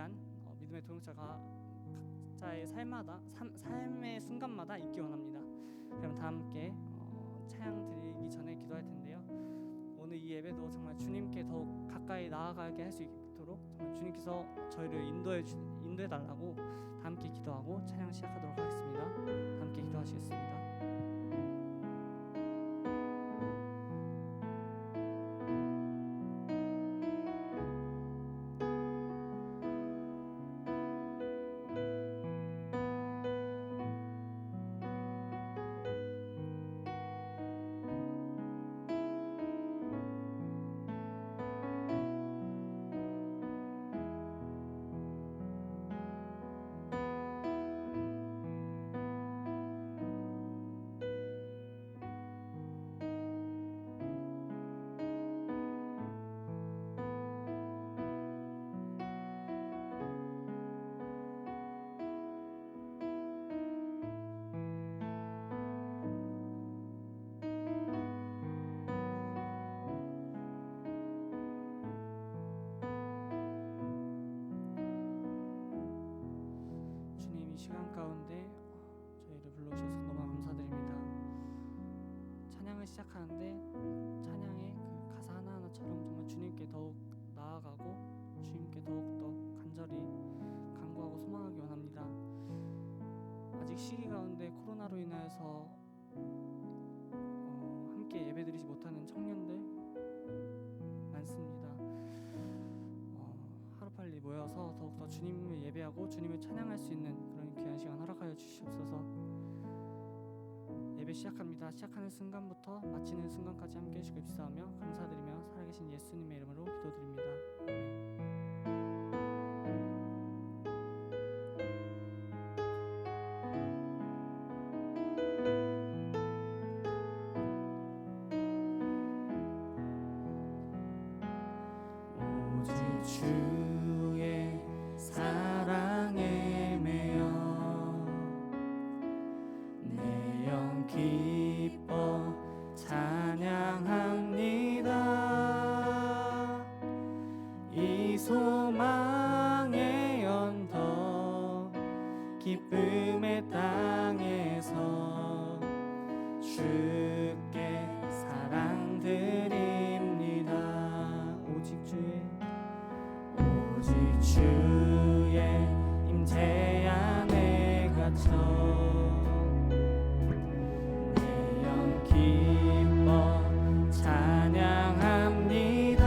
위한 믿음의 동역자가 각자의 삶의 순간마다 있기 원합니다. 그럼 다 함께 찬양 드리기 전에 기도할 텐데요. 오늘 이 예배도 정말 주님께 더욱 가까이 나아가게 할 수 있도록 정말 주님께서 저희를 인도해 달라고 다 함께 기도하고 찬양 시작하도록 하겠습니다. 다 함께 기도하시겠습니다. 이 시간 가운데 저희를 불러주셔서 너무 감사드립니다. 찬양을 시작하는데 찬양의 그 가사 하나하나처럼 정말 주님께 더욱 나아가고 주님께 더욱더 간절히 간구하고 소망하기 원합니다. 아직 시기 가운데 코로나로 인하여서 함께 예배드리지 못하는 청년들 많습니다. 하루빨리 모여서 더욱더 주님을 예배하고 주님을 찬양할 수 있는 그런 귀한 시간 허락하여 주시옵소서. 예배 시작합니다. 시작하는 순간부터 마치는 순간까지 함께 해주시고 입사하며 감사드리며 살아계신 예수님의 이름으로 기도드립니다. 아멘. 오직 주의 사랑에 매여 내 영 기뻐 찬양합니다. 이 소망의 언덕 기쁨의 땅에서 주께 사랑 드립니다. 오직 주의 임재 안에 갇혀 내 영 기뻐 찬양합니다.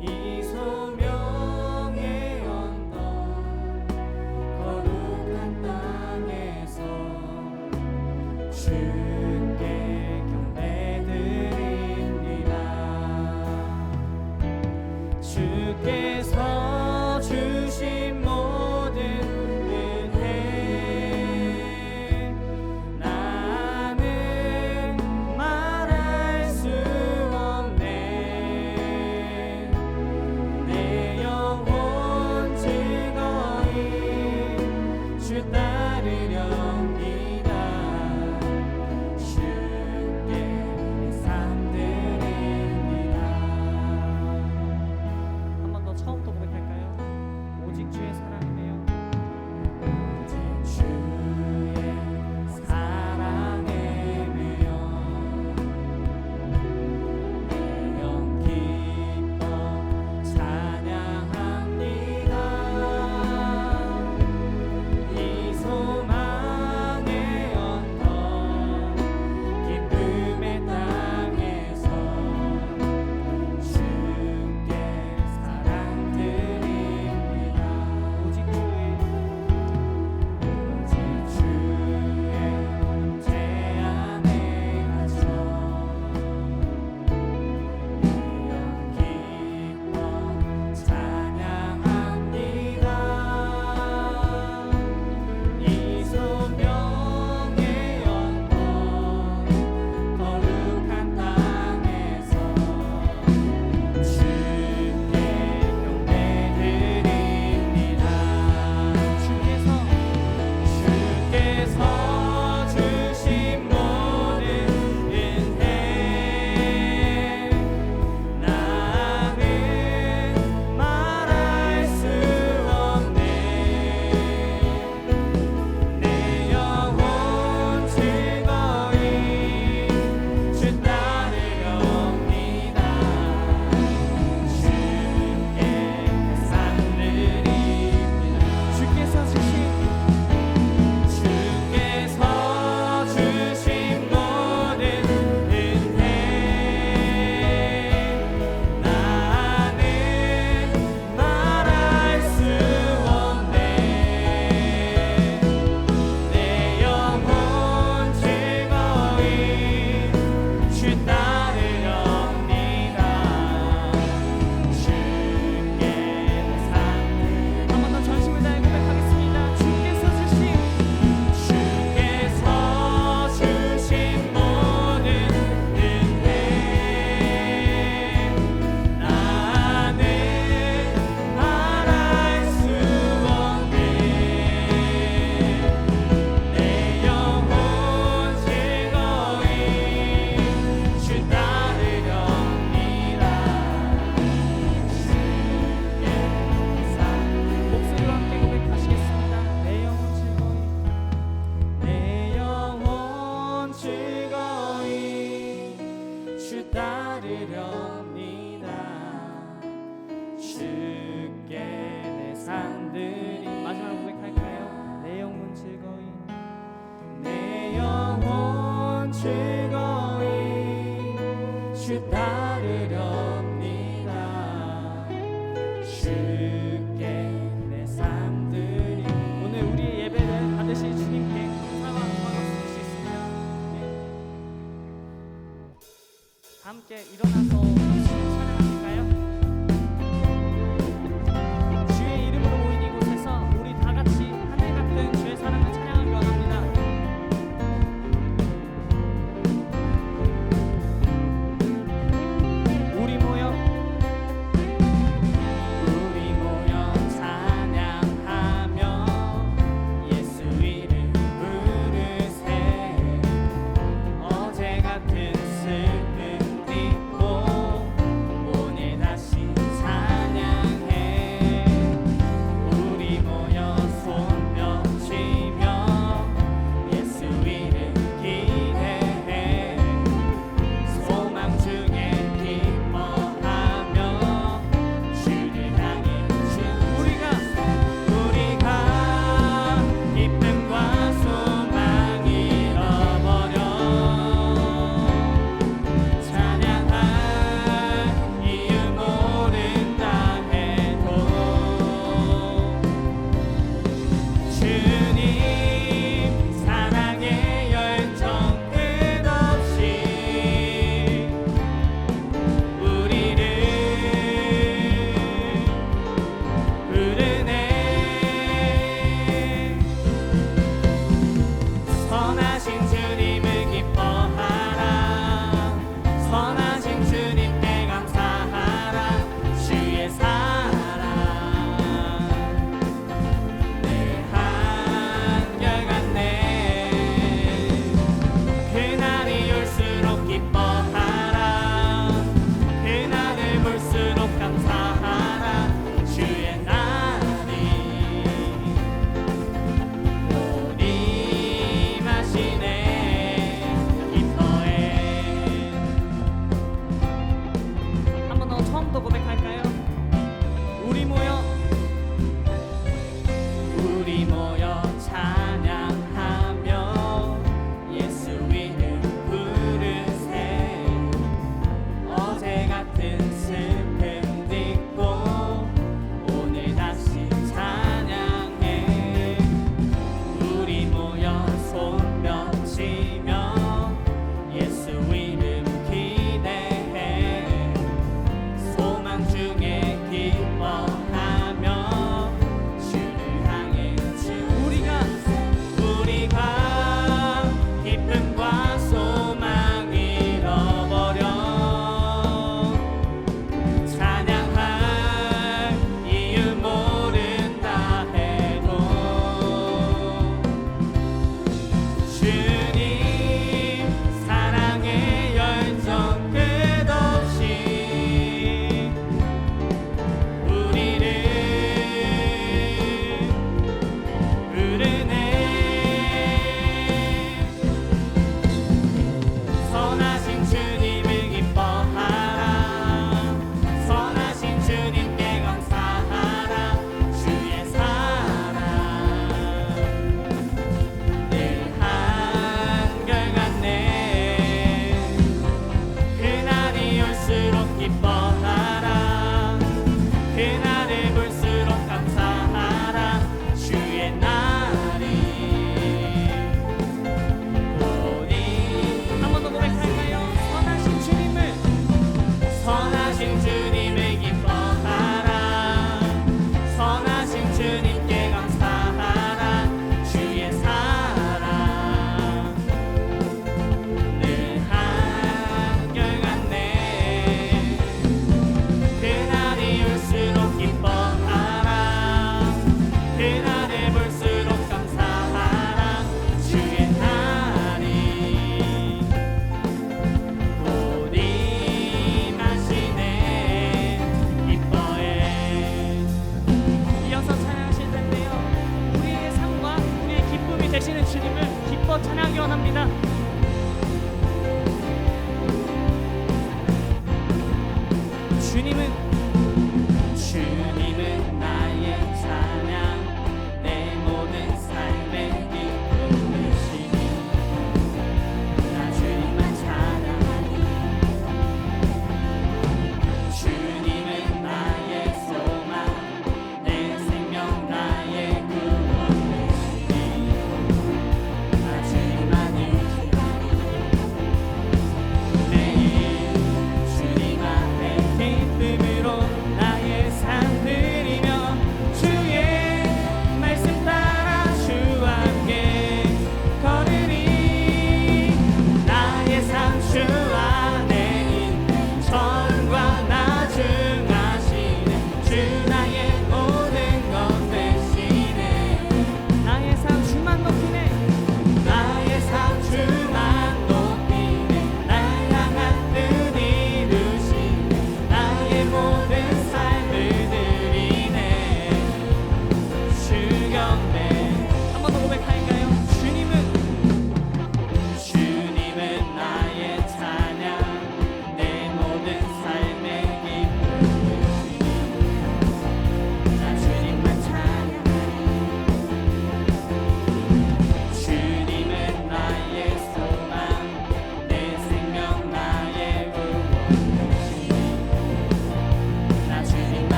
이 소명의 언덕 거룩한 땅에서 주께 경배드립니다. 주께서 주신 모든 은혜 나는 말할 수 없네. 내 영혼 즐거이 주 따르렵니다. 주께 내 삶 드립니다. 한 번 더 처음부터 고백할게요. 주께 내 삶들이 마지막으로 고백할까요? 내 영혼 즐거이 내 영혼 즐거이 주 따르렵니다. 주께 내 삶들이 오늘 우리의 예배를 받으실 주님께 감사와 박수 수 있습니다. 네. 다 함께 일어나서 찬양하실까요?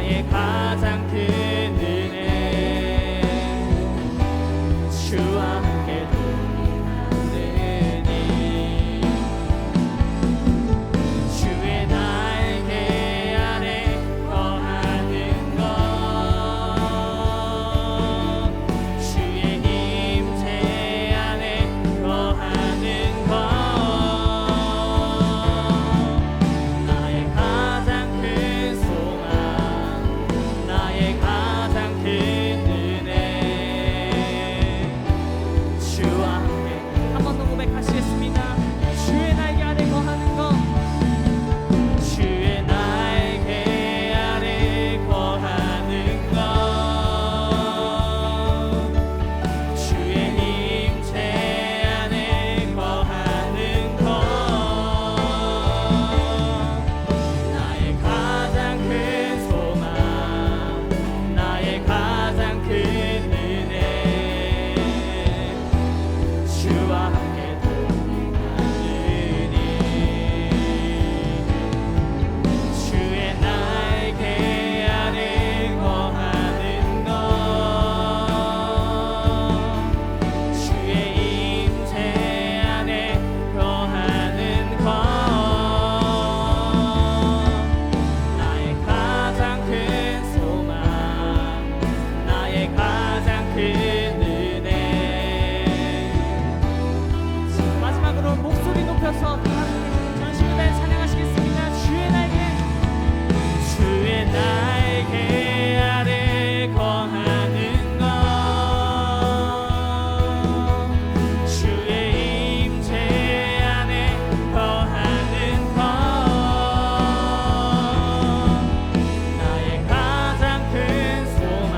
나의 가장 큰 은혜 주와 함께 동행하느니 주의 날개 아래 거하는 것 주의 임재 안에 거하는 것 나의 가장 큰 소망 나의 가장 큰 은혜 주와 함께 한 번 더 고백하시겠습니다. 주의 날개 아래 거하는 것 주의 날개 아래 거하는 것 주의 임재 안에 거하는 것 나의 가장 큰 소망 나의 가장 큰 은혜 주와 함께 동행하느니 주의 날개 아래 거하는 것 주의 임재 안에 거하는 것 나의 가장 큰 소망 나의 가장 큰 은혜 마지막으로 목소리 높여서 전심을 다해 찬양하시겠습니다. 주의 날개 아래 거하는 것 주의 임재 안에 거하는 것 나의 가장 큰 소망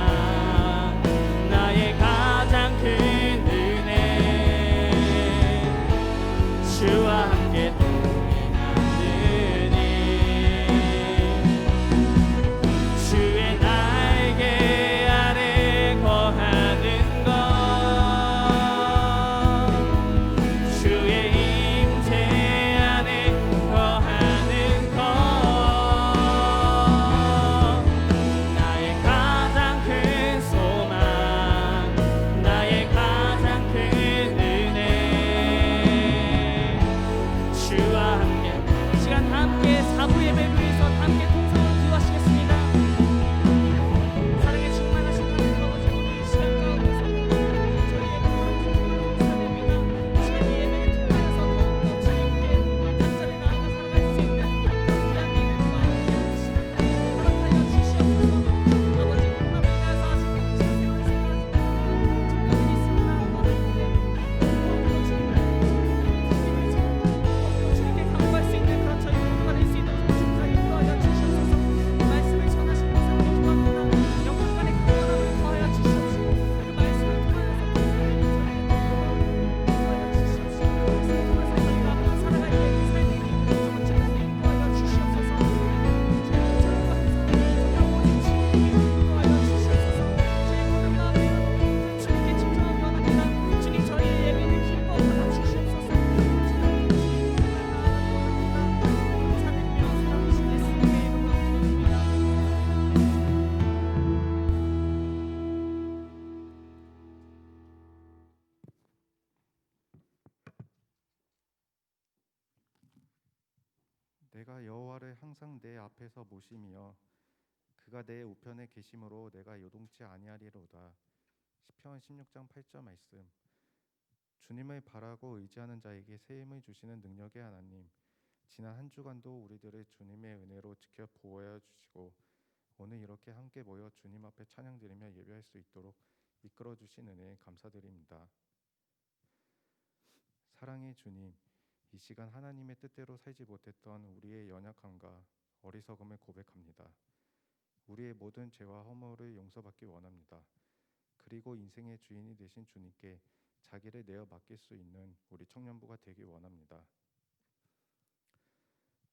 나의 가장 큰 은혜 주와 함께 동행하느니 주의 날개 아래 거하는 것 주의 임재 안에 거하는 것 나의 가장 큰 소망 나의 가장 큰 은혜 주와 함께 이 시간 다 함께 사부 예배를 위해서 다 함께 동성으로 기도하시겠습니다. 사랑에 충만하신 하나님 아버지 오늘 이 시간 가운데서 저희 예배를 감사드립니다. 이 시간 이 예배를 통하여서 더욱더 주님께 간절히 나아가 살아갈 수 있는 귀한 믿음과 이 시간 허락하여 주시옵소서. 아버지 코로나로 인하여서 아직 신생활 생활하지 못하는 있습니다. 하나님께 더욱더 주님을 주님께 강구할 수 있는 그런 저희 모두가 될 수 있도록 주님과 인도하여 주시옵소서. 그 말씀을 전하신 모습을 기도합니다. 영혼간의 강건함을 더하여 주시옵시고 그 말씀을 통하여서 더하여 주시옵시고 그 말씀을 통해서 저희가 앞으로 살아갈 때의 그 삶이 정말 주님께 인도하여 주시옵소서. 저희 저희가 그 삶을 정말 오직 주님께 인도하여 주시옵소서. 저희 모든 마음을 주님께 집중하기 원합니다. 주님 저희의 예배를 기뻐 받아 주시옵소서. 감사드리며 살아계신 예수님의 이름으로 기도드립니다. 내가 여호와를 항상 내 앞에서 모심이여 그가 내 우편에 계심으로 내가 요동치 아니하리로다. 시편 16장 8절 말씀. 주님을 바라고 의지하는 자에게 새 힘을 주시는 능력의 하나님, 지난 한 주간도 우리들을 주님의 은혜로 지켜 보호하여 주시고 오늘 이렇게 함께 모여 주님 앞에 찬양드리며 예배할 수 있도록 이끌어 주신 은혜에 감사드립니다. 사랑의 주님, 이 시간 하나님의 뜻대로 살지 못했던 우리의 연약함과 어리석음을 고백합니다. 우리의 모든 죄와 허물을 용서받기 원합니다. 그리고 인생의 주인이 되신 주님께 자기를 내어 맡길 수 있는 우리 청년부가 되기 원합니다.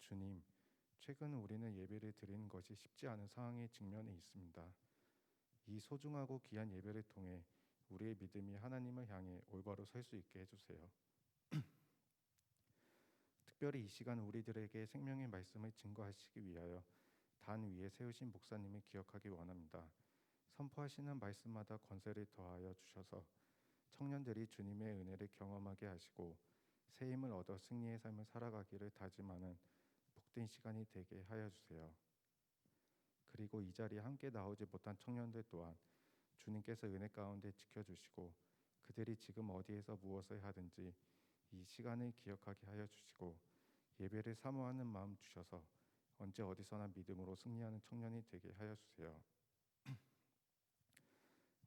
주님, 최근 우리는 예배를 드리는 것이 쉽지 않은 상황에 직면해 있습니다. 이 소중하고 귀한 예배를 통해 우리의 믿음이 하나님을 향해 올바로 설 수 있게 해주세요. 특별히 이 시간 우리들에게 생명의 말씀을 증거하시기 위하여 단 위에 세우신 목사님을 기억하기 원합니다. 선포하시는 말씀마다 권세를 더하여 주셔서 청년들이 주님의 은혜를 경험하게 하시고 새 힘을 얻어 승리의 삶을 살아가기를 다짐하는 복된 시간이 되게 하여 주세요. 그리고 이 자리에 함께 나오지 못한 청년들 또한 주님께서 은혜 가운데 지켜주시고 그들이 지금 어디에서 무엇을 하든지 이 시간을 기억하게 하여 주시고 예배를 사모하는 마음 주셔서 언제 어디서나 믿음으로 승리하는 청년이 되게 하여 주세요.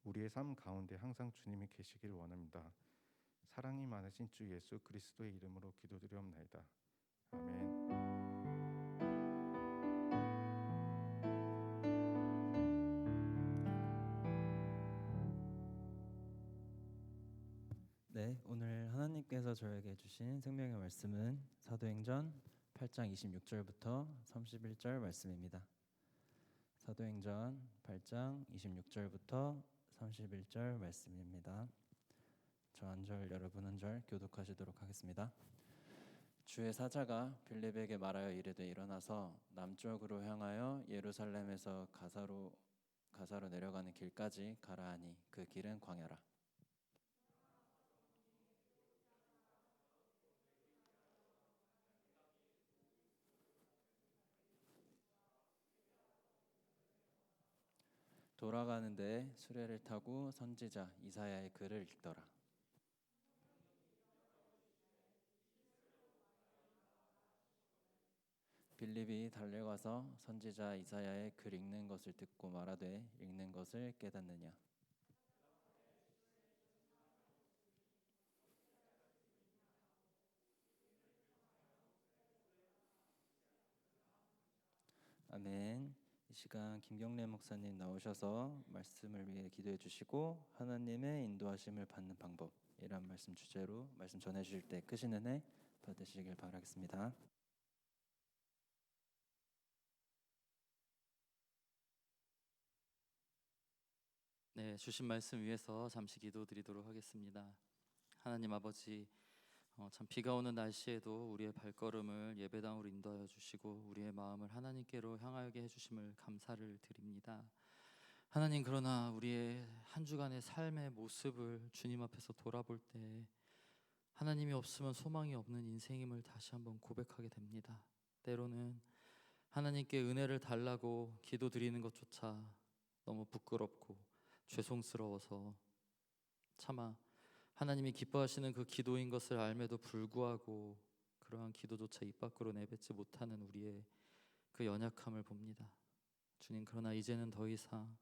우리의 삶 가운데 항상 주님이 계시길 원합니다. 사랑이 많으신 주 예수 그리스도의 이름으로 기도드리옵나이다. 아멘. 네, 오늘 하나님께서 저에게 주신 생명의 말씀은 사도행전 8장 26절부터 31절 말씀입니다. 사도행전 8장 26절부터 31절 말씀입니다. 저 한 절 여러분 한 절 교독하시도록 하겠습니다. 주의 사자가 빌립에게 말하여 이르되 일어나서 남쪽으로 향하여 예루살렘에서 가사로 내려가는 길까지 가라 하니 그 길은 광야라. 돌아가는데 수레를 타고 선지자 이사야의 글을 읽더라. 빌립이 달려가서 선지자 이사야의 글 읽는 것을 듣고 말하되 읽는 것을 깨닫느냐. 아멘. 이 시간 김경래 목사님 나오셔서 말씀을 위해 기도해 주시고 하나님의 인도하심을 받는 방법 이란 말씀 주제로 말씀 전해 주실 때 크신 은혜 받으시길 바라겠습니다. 네, 주신 말씀 위해서 잠시 기도드리도록 하겠습니다. 하나님 아버지, 참 비가 오는 날씨에도 우리의 발걸음을 예배당으로 인도하여 주시고 우리의 마음을 하나님께로 향하게 해주심을 감사를 드립니다. 하나님, 그러나 우리의 한 주간의 삶의 모습을 주님 앞에서 돌아볼 때 하나님이 없으면 소망이 없는 인생임을 다시 한번 고백하게 됩니다. 때로는 하나님께 은혜를 달라고 기도드리는 것조차 너무 부끄럽고 죄송스러워서 차마 하나님이 기뻐하시는 그 기도인 것을 알매도 불구하고 그러한 기도조차 입 밖으로 내뱉지 못하는 우리의 그 연약함을 봅니다. 주님, 그러나 이제는 더 이상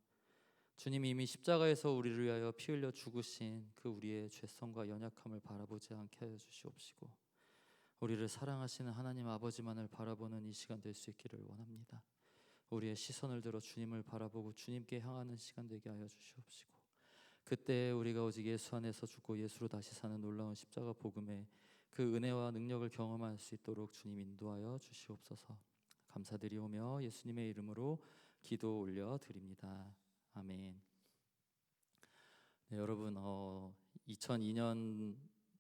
주님이 이미 십자가에서 우리를 위하여 피 흘려 죽으신 그 우리의 죄성과 연약함을 바라보지 않게 하여 주시옵시고 우리를 사랑하시는 하나님 아버지만을 바라보는 이 시간 될 수 있기를 원합니다. 우리의 시선을 들어 주님을 바라보고 주님께 향하는 시간 되게 하여 주시옵시고 그때 우리가 오직 예수 안에서 죽고 예수로 다시 사는 놀라운 십자가 복음의 그 은혜와 능력을 경험할 수 있도록 주님 인도하여 주시옵소서. 감사드리오며 예수님의 이름으로 기도 올려드립니다. 아멘. 네, 여러분 2002년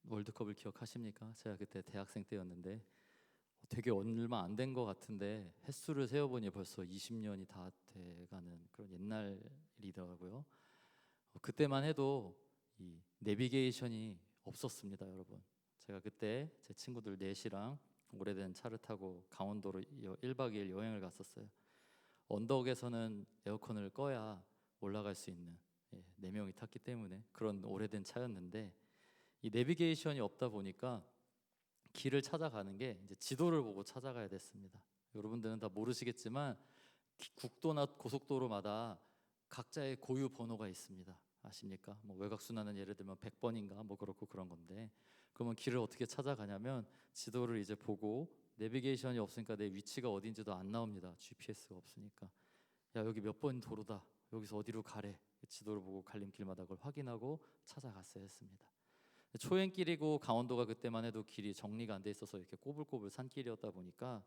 월드컵을 기억하십니까? 제가 그때 대학생 때였는데 되게 얼마 안 된 것 같은데 횟수를 세어보니 벌써 20년이 다 돼가는 그런 옛날 일이더라고요. 그때만 해도 이 내비게이션이 없었습니다, 여러분. 제가 그때 제 친구들 넷이랑 오래된 차를 타고 강원도로 1박 2일 여행을 갔었어요. 언덕에서는 에어컨을 꺼야 올라갈 수 있는 4명이 탔기 때문에 그런 오래된 차였는데 이 내비게이션이 없다 보니까 길을 찾아가는 게 이제 지도를 보고 찾아가야 됐습니다. 여러분들은 다 모르시겠지만 국도나 고속도로마다 각자의 고유 번호가 있습니다. 아십니까? 뭐 외곽순환은 예를 들면 100번인가 뭐 그렇고 그런 건데 그러면 길을 어떻게 찾아가냐면 지도를 이제 보고 내비게이션이 없으니까 내 위치가 어딘지도 안 나옵니다. GPS가 없으니까 야 여기 몇 번 도로다 여기서 어디로 가래 지도를 보고 갈림길마다 그걸 확인하고 찾아갔어야 했습니다. 초행길이고 강원도가 그때만 해도 길이 정리가 안 돼 있어서 이렇게 꼬불꼬불 산길이었다 보니까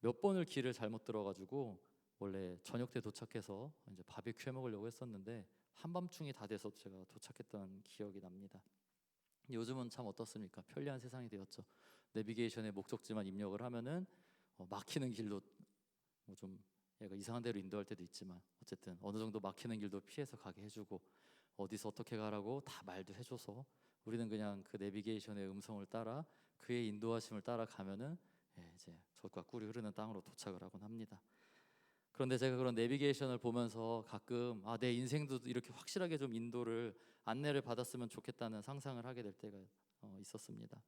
몇 번을 길을 잘못 들어가지고 원래 저녁 때 도착해서 이제 바비큐 해 먹으려고 했었는데 한밤중이 다 돼서 제가 도착했던 기억이 납니다. 요즘은 참 어떻습니까? 편리한 세상이 되었죠. 내비게이션에 목적지만 입력을 하면은 막히는 길도 뭐 좀 얘가 이상한 데로 인도할 때도 있지만 어쨌든 어느 정도 막히는 길도 피해서 가게 해주고 어디서 어떻게 가라고 다 말도 해줘서 우리는 그냥 그 내비게이션의 음성을 따라 그의 인도하심을 따라가면은 이제 젖과 꿀이 흐르는 땅으로 도착을 하곤 합니다. 그런데 제가 그런 내비게이션을 보면서 가끔 내 인생도 이렇게 확실하게 좀 인도를 안내를 받았으면 좋겠다는 상상을 하게 될 때가 있었습니다.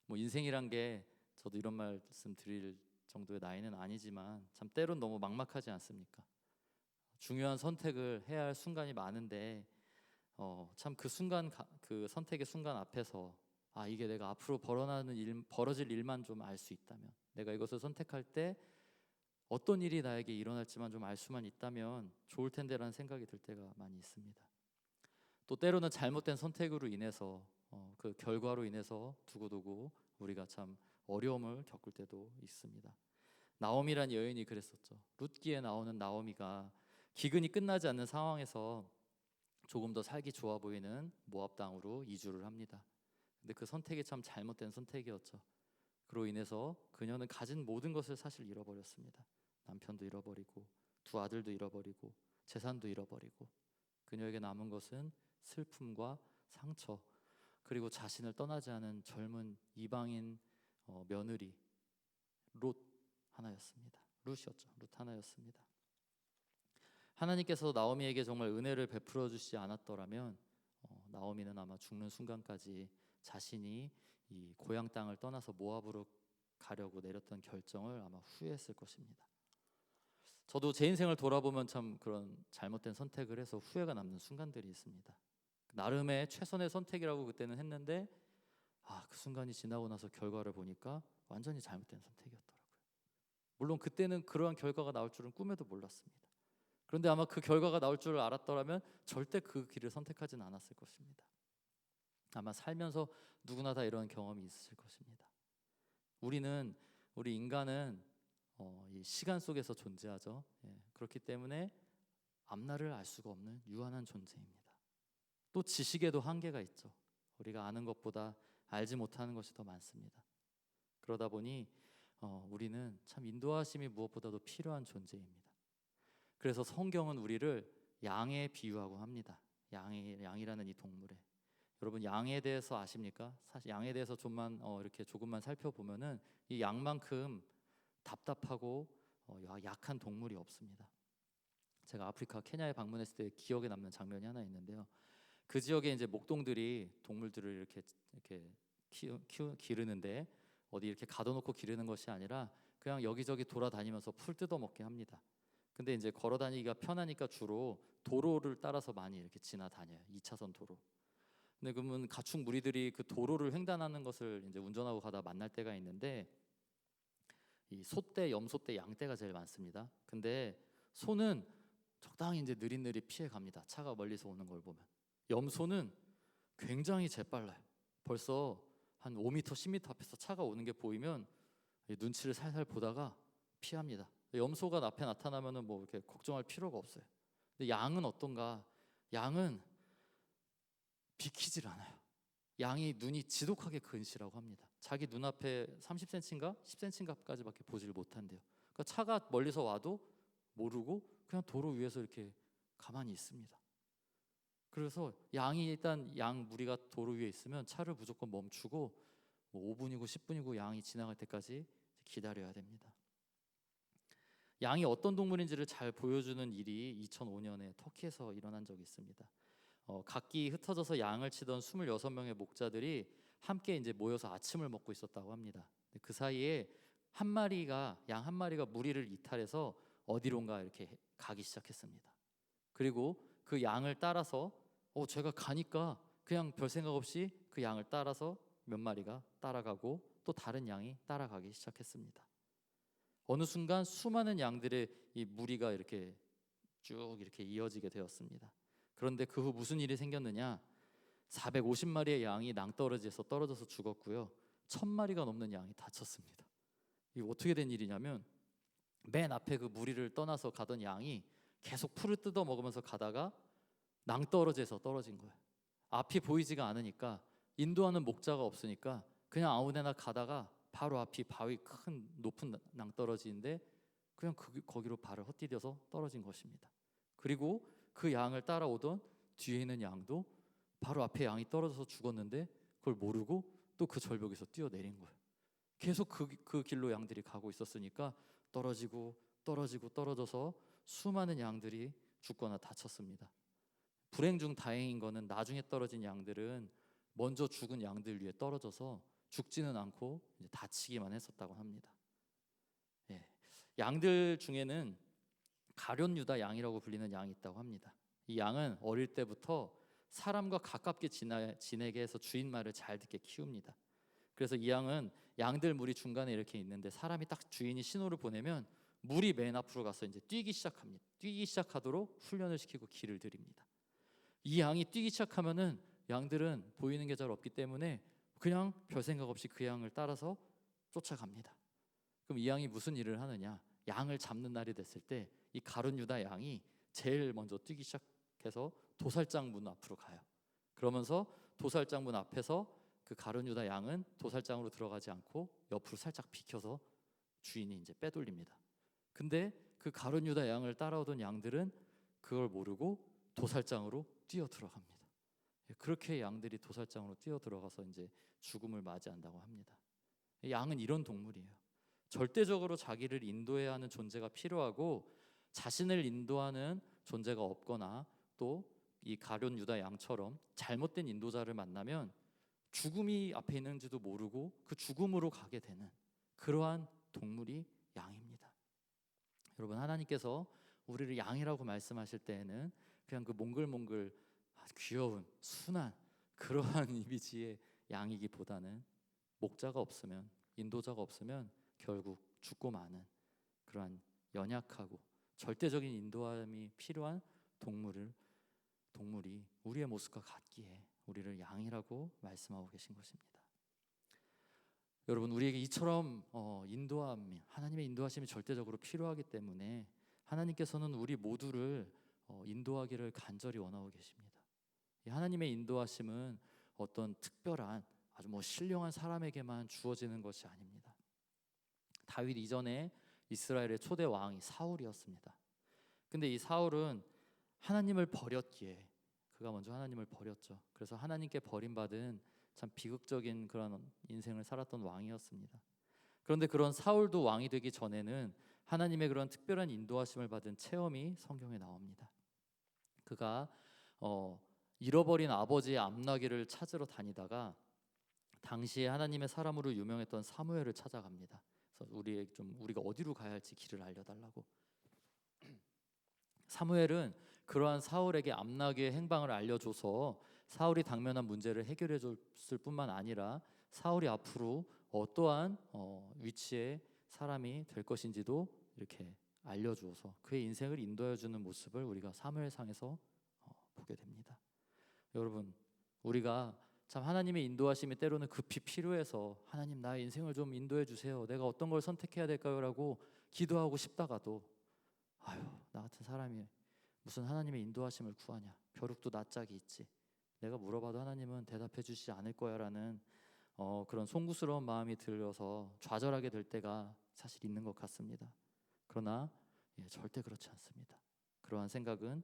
뭐 인생이란 게 저도 이런 말씀 드릴 정도의 나이는 아니지만 참 때론 너무 막막하지 않습니까? 중요한 선택을 해야 할 순간이 많은데 참 그 순간 그 선택의 순간 앞에서 이게 내가 앞으로 벌어질 일만 좀 알 수 있다면, 내가 이것을 선택할 때 어떤 일이 나에게 일어날지만 좀 알 수만 있다면 좋을 텐데라는 생각이 들 때가 많이 있습니다. 또 때로는 잘못된 선택으로 인해서 그 결과로 인해서 두고두고 우리가 참 어려움을 겪을 때도 있습니다. 나오미란 여인이 그랬었죠. 룻기에 나오는 나오미가 기근이 끝나지 않는 상황에서 조금 더 살기 좋아 보이는 모압 땅으로 이주를 합니다. 근데 그 선택이 참 잘못된 선택이었죠. 그로 인해서 그녀는 가진 모든 것을 사실 잃어버렸습니다. 남편도 잃어버리고 두 아들도 잃어버리고 재산도 잃어버리고 그녀에게 남은 것은 슬픔과 상처, 그리고 자신을 떠나지 않은 젊은 이방인 며느리 룻 하나였습니다. 룻이었죠. 룻 하나였습니다. 하나님께서 나오미에게 정말 은혜를 베풀어 주시지 않았더라면 나오미는 아마 죽는 순간까지 자신이 이 고향 땅을 떠나서 모압으로 가려고 내렸던 결정을 아마 후회했을 것입니다. 저도 제 인생을 돌아보면 참 그런 잘못된 선택을 해서 후회가 남는 순간들이 있습니다. 나름의 최선의 선택이라고 그때는 했는데 그 순간이 지나고 나서 결과를 보니까 완전히 잘못된 선택이었더라고요. 물론 그때는 그러한 결과가 나올 줄은 꿈에도 몰랐습니다. 그런데 아마 그 결과가 나올 줄 알았더라면 절대 그 길을 선택하지는 않았을 것입니다. 아마 살면서 누구나 다 이런 경험이 있으실 것입니다. 우리 인간은 이 시간 속에서 존재하죠. 그렇기 때문에 앞날을 알 수가 없는 유한한 존재입니다. 또 지식에도 한계가 있죠. 우리가 아는 것보다 알지 못하는 것이 더 많습니다. 그러다 보니 우리는 참 인도하심이 무엇보다도 필요한 존재입니다. 그래서 성경은 우리를 양에 비유하고 합니다. 양이라는 이 동물에. 여러분 양에 대해서 아십니까? 사실 양에 대해서 이렇게 조금만 살펴보면은 이 양만큼 답답하고 약한 동물이 없습니다. 제가 아프리카 케냐에 방문했을 때 기억에 남는 장면이 하나 있는데요. 그 지역에 이제 목동들이 동물들을 이렇게 기르는데 어디 이렇게 가둬놓고 기르는 것이 아니라 그냥 여기저기 돌아다니면서 풀 뜯어먹게 합니다. 근데 이제 걸어다니기가 편하니까 주로 도로를 따라서 많이 이렇게 지나다녀요. 2차선 도로. 근데 그러면 가축 무리들이 그 도로를 횡단하는 것을 이제 운전하고 가다 만날 때가 있는데 이 소떼, 염소떼, 양떼가 제일 많습니다. 근데 소는 적당히 이제 느릿느릿 피해 갑니다. 차가 멀리서 오는 걸 보면. 염소는 굉장히 재빨라요. 벌써 한 5m, 10m 앞에서 차가 오는 게 보이면 눈치를 살살 보다가 피합니다. 염소가 앞에 나타나면은 뭐 이렇게 걱정할 필요가 없어요. 근데 양은 어떤가? 양은 비키질 않아요. 양이 눈이 지독하게 근시라고 합니다. 자기 눈앞에 30cm인가 10cm까지밖에 보질 못한대요. 그러니까 차가 멀리서 와도 모르고 그냥 도로 위에서 이렇게 가만히 있습니다. 그래서 양이 일단 양 무리가 도로 위에 있으면 차를 무조건 멈추고 5분이고 10분이고 양이 지나갈 때까지 기다려야 됩니다. 양이 어떤 동물인지를 잘 보여주는 일이 2005년에 터키에서 일어난 적이 있습니다. 각기 흩어져서 양을 치던 26명의 목자들이 함께 이제 모여서 아침을 먹고 있었다고 합니다. 그 사이에 양 한 마리가 무리를 이탈해서 어디론가 이렇게 가기 시작했습니다. 그리고 그 양을 따라서 제가 가니까 그냥 별 생각 없이 그 양을 따라서 몇 마리가 따라가고 또 다른 양이 따라가기 시작했습니다. 어느 순간 수많은 양들의 이 무리가 이렇게 쭉 이렇게 이어지게 되었습니다. 그런데 그 후 무슨 일이 생겼느냐? 450마리의 양이 낭떠러지에서 떨어져서 죽었고요. 1000마리가 넘는 양이 다쳤습니다. 이게 어떻게 된 일이냐면 맨 앞에 그 무리를 떠나서 가던 양이 계속 풀을 뜯어 먹으면서 가다가 낭떠러지에서 떨어진 거예요. 앞이 보이지가 않으니까 인도하는 목자가 없으니까 그냥 아무데나 가다가 바로 앞이 바위 큰 높은 낭떠러지인데 그냥 거기로 발을 헛디뎌서 떨어진 것입니다. 그리고 그 양을 따라오던 뒤에 있는 양도 바로 앞에 양이 떨어져서 죽었는데 그걸 모르고 또 그 절벽에서 뛰어내린 거예요. 계속 그 길로 양들이 가고 있었으니까 떨어져서 수많은 양들이 죽거나 다쳤습니다. 불행 중 다행인 거는 나중에 떨어진 양들은 먼저 죽은 양들 위에 떨어져서 죽지는 않고 이제 다치기만 했었다고 합니다. 예. 양들 중에는 가룟 유다 양이라고 불리는 양이 있다고 합니다. 이 양은 어릴 때부터 사람과 가깝게 지내게 해서 주인 말을 잘 듣게 키웁니다. 그래서 이 양은 양들 무리 중간에 이렇게 있는데 사람이 딱 주인이 신호를 보내면 물이 맨 앞으로 가서 이제 뛰기 시작합니다. 뛰기 시작하도록 훈련을 시키고 길을 들입니다. 이 양이 뛰기 시작하면은 양들은 보이는 게 잘 없기 때문에 그냥 별 생각 없이 그 양을 따라서 쫓아갑니다. 그럼 이 양이 무슨 일을 하느냐? 양을 잡는 날이 됐을 때 이 가룟 유다 양이 제일 먼저 뛰기 시작해서 도살장 문 앞으로 가요. 그러면서 도살장 문 앞에서 그 가룟 유다 양은 도살장으로 들어가지 않고 옆으로 살짝 비켜서 주인이 이제 빼돌립니다. 근데 그 가룟 유다 양을 따라오던 양들은 그걸 모르고 도살장으로 뛰어 들어갑니다. 그렇게 양들이 도살장으로 뛰어 들어가서 이제 죽음을 맞이한다고 합니다. 양은 이런 동물이에요. 절대적으로 자기를 인도해야 하는 존재가 필요하고 자신을 인도하는 존재가 없거나 또 이 가룟 유다 양처럼 잘못된 인도자를 만나면 죽음이 앞에 있는지도 모르고 그 죽음으로 가게 되는 그러한 동물이 양입니다. 여러분, 하나님께서 우리를 양이라고 말씀하실 때에는 그냥 그 몽글몽글 귀여운 순한 그러한 이미지의 양이기보다는 목자가 없으면, 인도자가 없으면 결국 죽고 마는 그러한 연약하고 절대적인 인도함이 필요한 동물이 우리의 모습과 같기에 우리를 양이라고 말씀하고 계신 것입니다. 여러분, 우리에게 이처럼 하나님의 인도하심이 절대적으로 필요하기 때문에 하나님께서는 우리 모두를 인도하기를 간절히 원하고 계십니다. 이 하나님의 인도하심은 어떤 특별한 아주 신령한 사람에게만 주어지는 것이 아닙니다. 다윗 이전에 이스라엘의 초대 왕이 사울이었습니다. 근데 이 사울은 하나님을 버렸기에 그가 먼저 하나님을 버렸죠. 그래서 하나님께 버림받은 참 비극적인 그런 인생을 살았던 왕이었습니다. 그런데 그런 사울도 왕이 되기 전에는 하나님의 그런 특별한 인도하심을 받은 체험이 성경에 나옵니다. 그가 잃어버린 아버지의 암나귀를 찾으러 다니다가 당시에 하나님의 사람으로 유명했던 사무엘을 찾아갑니다. 그래서 우리가 어디로 가야 할지 길을 알려달라고. 사무엘은 그러한 사울에게 암나귀의 행방을 알려줘서 사울이 당면한 문제를 해결해 줬을 뿐만 아니라 사울이 앞으로 어떠한 위치의 사람이 될 것인지도 이렇게 알려주어서 그의 인생을 인도해주는 모습을 우리가 사무엘상에서 보게 됩니다. 여러분, 우리가 참 하나님의 인도하심이 때로는 급히 필요해서 하나님 나의 인생을 좀 인도해 주세요, 내가 어떤 걸 선택해야 될까요? 라고 기도하고 싶다가도 나 같은 사람이 무슨 하나님의 인도하심을 구하냐, 벼룩도 낯짝이 있지, 내가 물어봐도 하나님은 대답해 주시지 않을 거야 라는 그런 송구스러운 마음이 들어서 좌절하게 될 때가 사실 있는 것 같습니다. 그러나 절대 그렇지 않습니다. 그러한 생각은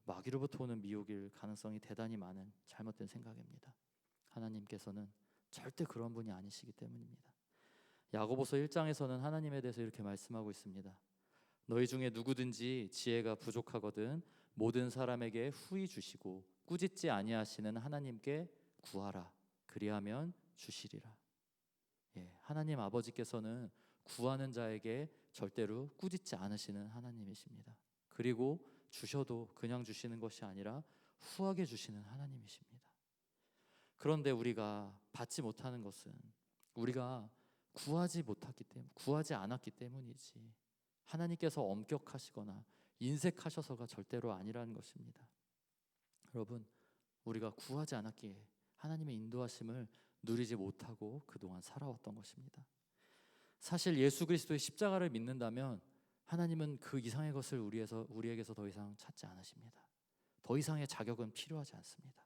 마귀로부터 오는 미혹일 가능성이 대단히 많은 잘못된 생각입니다. 하나님께서는 절대 그런 분이 아니시기 때문입니다. 야고보서 1장에서는 하나님에 대해서 이렇게 말씀하고 있습니다. 너희 중에 누구든지 지혜가 부족하거든 모든 사람에게 후히 주시고 꾸짖지 아니하시는 하나님께 구하라, 그리하면 주시리라. 하나님 아버지께서는 구하는 자에게 절대로 꾸짖지 않으시는 하나님이십니다. 그리고 주셔도 그냥 주시는 것이 아니라 후하게 주시는 하나님이십니다. 그런데 우리가 받지 못하는 것은 우리가 구하지 않았기 때문이지 하나님께서 엄격하시거나 인색하셔서가 절대로 아니라는 것입니다. 여러분, 우리가 구하지 않았기에 하나님의 인도하심을 누리지 못하고 그동안 살아왔던 것입니다. 사실 예수 그리스도의 십자가를 믿는다면 하나님은 그 이상의 것을 우리에게서 더 이상 찾지 않으십니다. 더 이상의 자격은 필요하지 않습니다.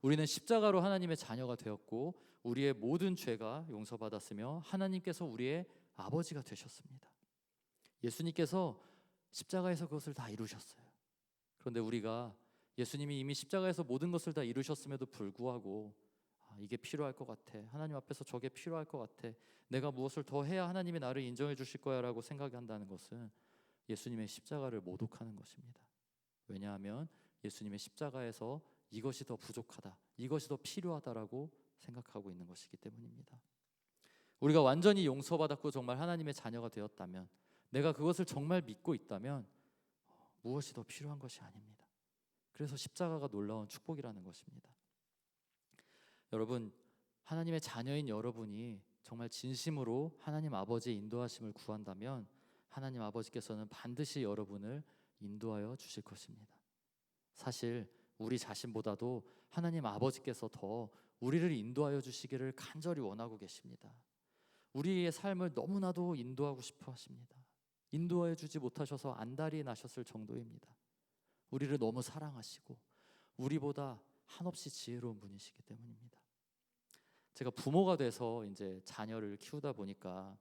우리는 십자가로 하나님의 자녀가 되었고 우리의 모든 죄가 용서받았으며 하나님께서 우리의 아버지가 되셨습니다. 예수님께서 십자가에서 그것을 다 이루셨어요. 그런데 우리가 예수님이 이미 십자가에서 모든 것을 다 이루셨음에도 불구하고 이게 필요할 것 같아, 하나님 앞에서 저게 필요할 것 같아, 내가 무엇을 더 해야 하나님이 나를 인정해 주실 거야 라고 생각한다는 것은 예수님의 십자가를 모독하는 것입니다. 왜냐하면 예수님의 십자가에서 이것이 더 부족하다, 이것이 더 필요하다라고 생각하고 있는 것이기 때문입니다. 우리가 완전히 용서받았고 정말 하나님의 자녀가 되었다면, 내가 그것을 정말 믿고 있다면 무엇이 더 필요한 것이 아닙니다. 그래서 십자가가 놀라운 축복이라는 것입니다. 여러분, 하나님의 자녀인 여러분이 정말 진심으로 하나님 아버지의 인도하심을 구한다면 하나님 아버지께서는 반드시 여러분을 인도하여 주실 것입니다. 사실 우리 자신보다도 하나님 아버지께서 더 우리를 인도하여 주시기를 간절히 원하고 계십니다. 우리의 삶을 너무나도 인도하고 싶어 하십니다. 인도하여 주지 못하셔서 안달이 나셨을 정도입니다. 우리를 너무 사랑하시고 우리보다 한없이 지혜로운 분이시기 때문입니다. 제가 부모가 돼서 이제 자녀를 키우다 보니까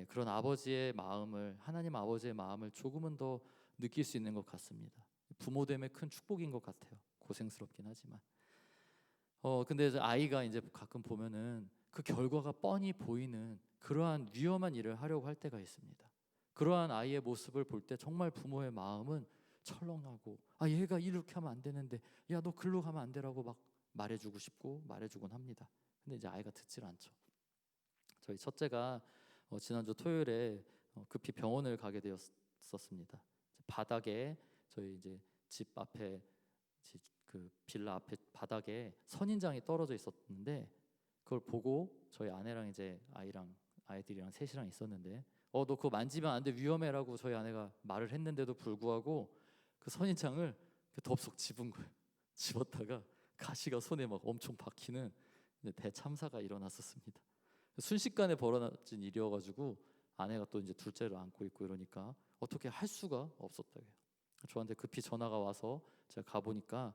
그런 아버지의 마음을, 하나님 아버지의 마음을 조금은 더 느낄 수 있는 것 같습니다. 부모됨의 큰 축복인 것 같아요. 고생스럽긴 하지만. 근데 이제 아이가 이제 가끔 보면은 그 결과가 뻔히 보이는 그러한 위험한 일을 하려고 할 때가 있습니다. 그러한 아이의 모습을 볼 때 정말 부모의 마음은 철렁하고, 얘가 이렇게 하면 안 되는데, 야 너 글로 가면 안 되라고 막 말해주고 싶고 말해주곤 합니다. 근데 이제 아이가 듣질 않죠. 저희 첫째가 지난주 토요일에 급히 병원을 가게 되었었습니다. 바닥에 저희 이제 집 앞에 그 빌라 앞에 바닥에 선인장이 떨어져 있었는데, 그걸 보고 저희 아내랑 이제 아이들이랑 셋이랑 있었는데, 너 그거 만지면 안 돼, 위험해라고 저희 아내가 말을 했는데도 불구하고 그 선인장을 덥석 집은 거예요. 집었다가 가시가 손에 막 엄청 박히는 대참사가 일어났었습니다. 순식간에 벌어진 일이어가지고 아내가 또 이제 둘째를 안고 있고 이러니까 어떻게 할 수가 없었다고요. 저한테 급히 전화가 와서 제가 가보니까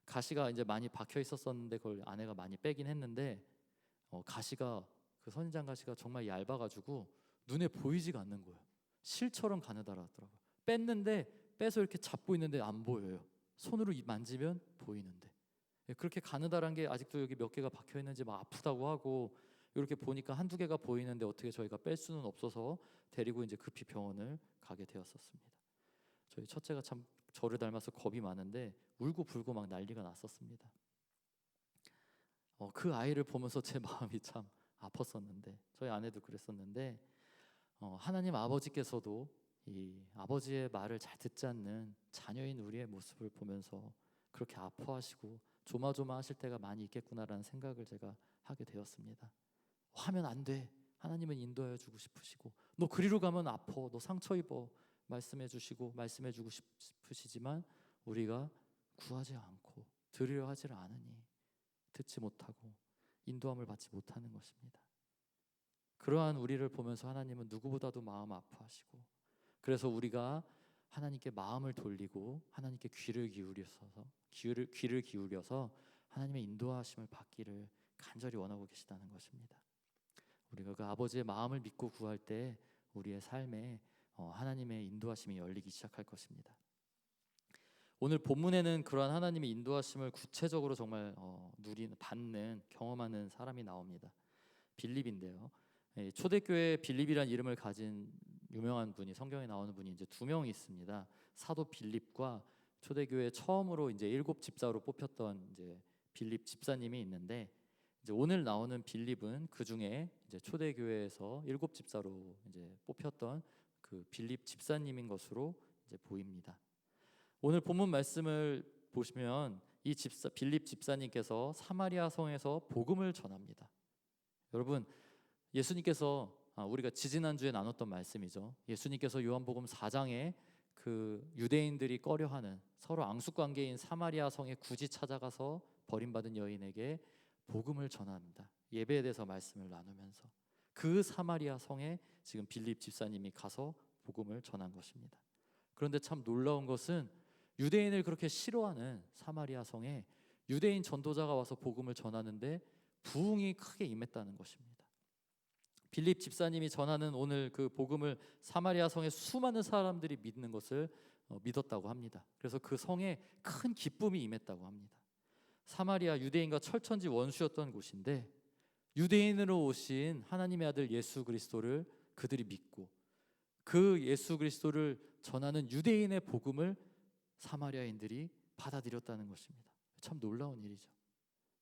가시가 이제 많이 박혀 있었었는데 그걸 아내가 많이 빼긴 했는데, 가시가, 그 선인장 가시가 정말 얇아가지고 눈에 보이지가 않는 거예요. 실처럼 가느다라더라고요. 뺐는데 빼서 이렇게 잡고 있는데 안 보여요. 손으로 만지면 보이는데. 그렇게 가느다란 게 아직도 여기 몇 개가 박혀 있는지 막 아프다고 하고, 이렇게 보니까 한두 개가 보이는데 어떻게 저희가 뺄 수는 없어서 데리고 이제 급히 병원을 가게 되었었습니다. 저희 첫째가 참 저를 닮아서 겁이 많은데 울고 불고 막 난리가 났었습니다. 그 아이를 보면서 제 마음이 참 아팠었는데, 저희 아내도 그랬었는데, 하나님 아버지께서도 이 아버지의 말을 잘 듣지 않는 자녀인 우리의 모습을 보면서 그렇게 아파하시고 조마조마하실 때가 많이 있겠구나라는 생각을 제가 하게 되었습니다. 하면 안 돼, 하나님은 인도하여 주고 싶으시고, 너 그리로 가면 아파, 너 상처 입어, 말씀해 주시고 말씀해 주고 싶으시지만 우리가 구하지 않고 들으려 하지 않으니 듣지 못하고 인도함을 받지 못하는 것입니다. 그러한 우리를 보면서 하나님은 누구보다도 마음 아파하시고, 그래서 우리가 하나님께 마음을 돌리고 하나님께 귀를 기울여서 하나님의 인도하심을 받기를 간절히 원하고 계시다는 것입니다. 우리가 그 아버지의 마음을 믿고 구할 때 우리의 삶에 하나님의 인도하심이 열리기 시작할 것입니다. 오늘 본문에는 그러한 하나님의 인도하심을 구체적으로 정말 받는, 경험하는 사람이 나옵니다. 빌립인데요. 초대교회 빌립이라는 이름을 가진 유명한 분이, 성경에 나오는 분이 이제 두 명이 있습니다. 사도 빌립과 초대교회 처음으로 이제 7 집사로 뽑혔던 이제 빌립 집사님이 있는데, 이제 오늘 나오는 빌립은 그 중에 이제 초대교회에서 7 집사로 이제 뽑혔던 그 빌립 집사님인 것으로 이제 보입니다. 오늘 본문 말씀을 보시면 이 빌립 집사님께서 사마리아 성에서 복음을 전합니다. 여러분, 예수님께서 우리가 지지난주에 나눴던 말씀이죠. 예수님께서 요한복음 4장에 그 유대인들이 꺼려하는 서로 앙숙관계인 사마리아 성에 굳이 찾아가서 버림받은 여인에게 복음을 전합니다. 예배에 대해서 말씀을 나누면서 그 사마리아 성에 지금 빌립 집사님이 가서 복음을 전한 것입니다. 그런데 참 놀라운 것은 유대인을 그렇게 싫어하는 사마리아 성에 유대인 전도자가 와서 복음을 전하는데 부흥이 크게 임했다는 것입니다. 빌립 집사님이 전하는 오늘 그 복음을 사마리아 성의 수많은 사람들이 믿는 것을 믿었다고 합니다. 그래서 그 성에 큰 기쁨이 임했다고 합니다. 사마리아 유대인과 철천지 원수였던 곳인데 유대인으로 오신 하나님의 아들 예수 그리스도를 그들이 믿고 그 예수 그리스도를 전하는 유대인의 복음을 사마리아인들이 받아들였다는 것입니다. 참 놀라운 일이죠.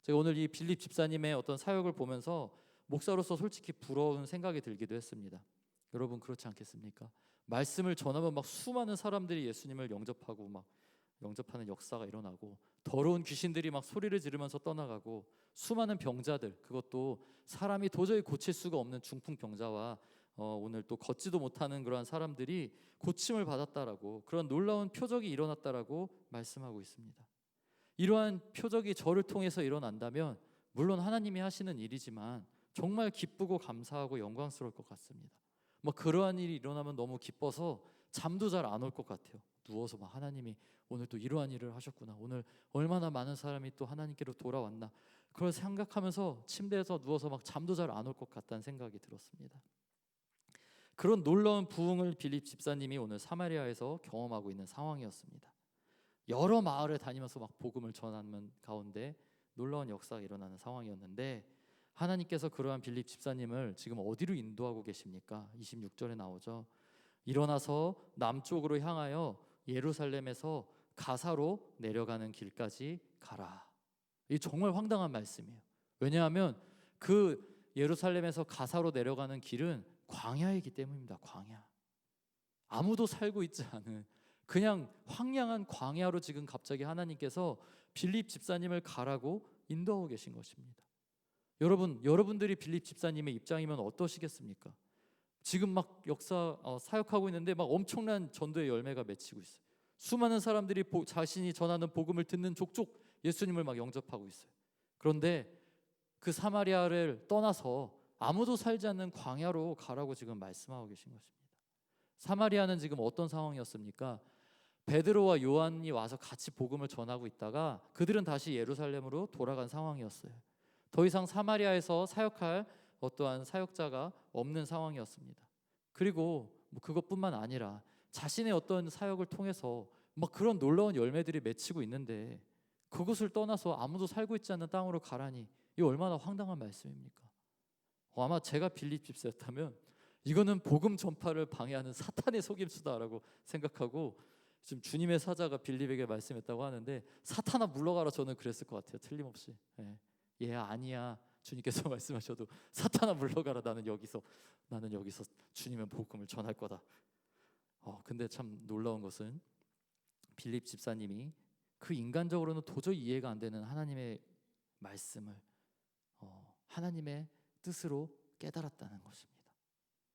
제가 오늘 이 빌립 집사님의 어떤 사역을 보면서 목사로서 솔직히 부러운 생각이 들기도 했습니다. 여러분 그렇지 않겠습니까? 말씀을 전하면 막 수많은 사람들이 예수님을 영접하고 막 영접하는 역사가 일어나고 더러운 귀신들이 막 소리를 지르면서 떠나가고 수많은 병자들, 그것도 사람이 도저히 고칠 수가 없는 중풍 병자와 오늘 또 걷지도 못하는 그러한 사람들이 고침을 받았다라고, 그런 놀라운 표적이 일어났다라고 말씀하고 있습니다. 이러한 표적이 저를 통해서 일어난다면 물론 하나님이 하시는 일이지만 정말 기쁘고 감사하고 영광스러울 것 같습니다. 뭐 그러한 일이 일어나면 너무 기뻐서 잠도 잘 안 올 것 같아요. 누워서 막 하나님이 오늘 또 이러한 일을 하셨구나, 오늘 얼마나 많은 사람이 또 하나님께로 돌아왔나, 그걸 생각하면서 침대에서 누워서 막 잠도 잘 안 올 것 같다는 생각이 들었습니다. 그런 놀라운 부흥을 빌립 집사님이 오늘 사마리아에서 경험하고 있는 상황이었습니다. 여러 마을에 다니면서 막 복음을 전하는 가운데 놀라운 역사가 일어나는 상황이었는데 하나님께서 그러한 빌립 집사님을 지금 어디로 인도하고 계십니까? 26절에 나오죠. 일어나서 남쪽으로 향하여 예루살렘에서 가사로 내려가는 길까지 가라. 이 정말 황당한 말씀이에요. 왜냐하면 그 예루살렘에서 가사로 내려가는 길은 광야이기 때문입니다. 광야. 아무도 살고 있지 않은 그냥 황량한 광야로 지금 갑자기 하나님께서 빌립 집사님을 가라고 인도하고 계신 것입니다. 여러분들이 빌립 집사님의 입장이면 어떠시겠습니까? 지금 막 사역하고 있는데 막 엄청난 전도의 열매가 맺히고 있어요. 수많은 사람들이 자신이 전하는 복음을 듣는 족족 예수님을 막 영접하고 있어요. 그런데 그 사마리아를 떠나서 아무도 살지 않는 광야로 가라고 지금 말씀하고 계신 것입니다. 사마리아는 지금 어떤 상황이었습니까? 베드로와 요한이 와서 같이 복음을 전하고 있다가 그들은 다시 예루살렘으로 돌아간 상황이었어요. 더 이상 사마리아에서 사역할 어떠한 사역자가 없는 상황이었습니다. 그리고 그것뿐만 아니라 자신의 어떤 사역을 통해서 막 그런 놀라운 열매들이 맺히고 있는데 그곳을 떠나서 아무도 살고 있지 않는 땅으로 가라니, 이 얼마나 황당한 말씀입니까? 아마 제가 빌립 집사였다면 이거는 복음 전파를 방해하는 사탄의 속임수다라고 생각하고 지금 주님의 사자가 빌립에게 말씀했다고 하는데 사탄아 물러가라, 저는 그랬을 것 같아요. 틀림없이. 아니야, 주님께서 말씀하셔도 사탄아 물러가라, 나는 여기서 주님의 복음을 전할 거다. 근데 참 놀라운 것은 빌립 집사님이 그 인간적으로는 도저히 이해가 안 되는 하나님의 말씀을 하나님의 뜻으로 깨달았다는 것입니다.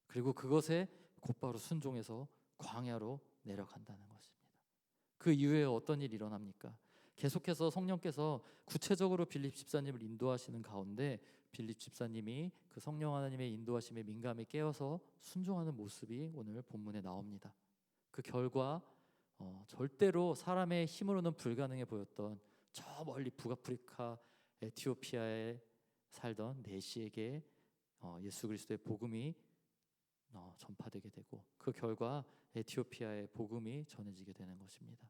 그리고 그것에 곧바로 순종해서 광야로 내려간다는 것입니다. 그 이후에 어떤 일이 일어납니까? 계속해서 성령께서 구체적으로 빌립 집사님을 인도하시는 가운데 빌립 집사님이 그 성령 하나님의 인도하심에 민감히 깨어서 순종하는 모습이 오늘 본문에 나옵니다. 그 결과 절대로 사람의 힘으로는 불가능해 보였던 저 멀리 북아프리카 에티오피아에 살던 네시에게 예수 그리스도의 복음이 전파되게 되고 그 결과 에티오피아의 복음이 전해지게 되는 것입니다.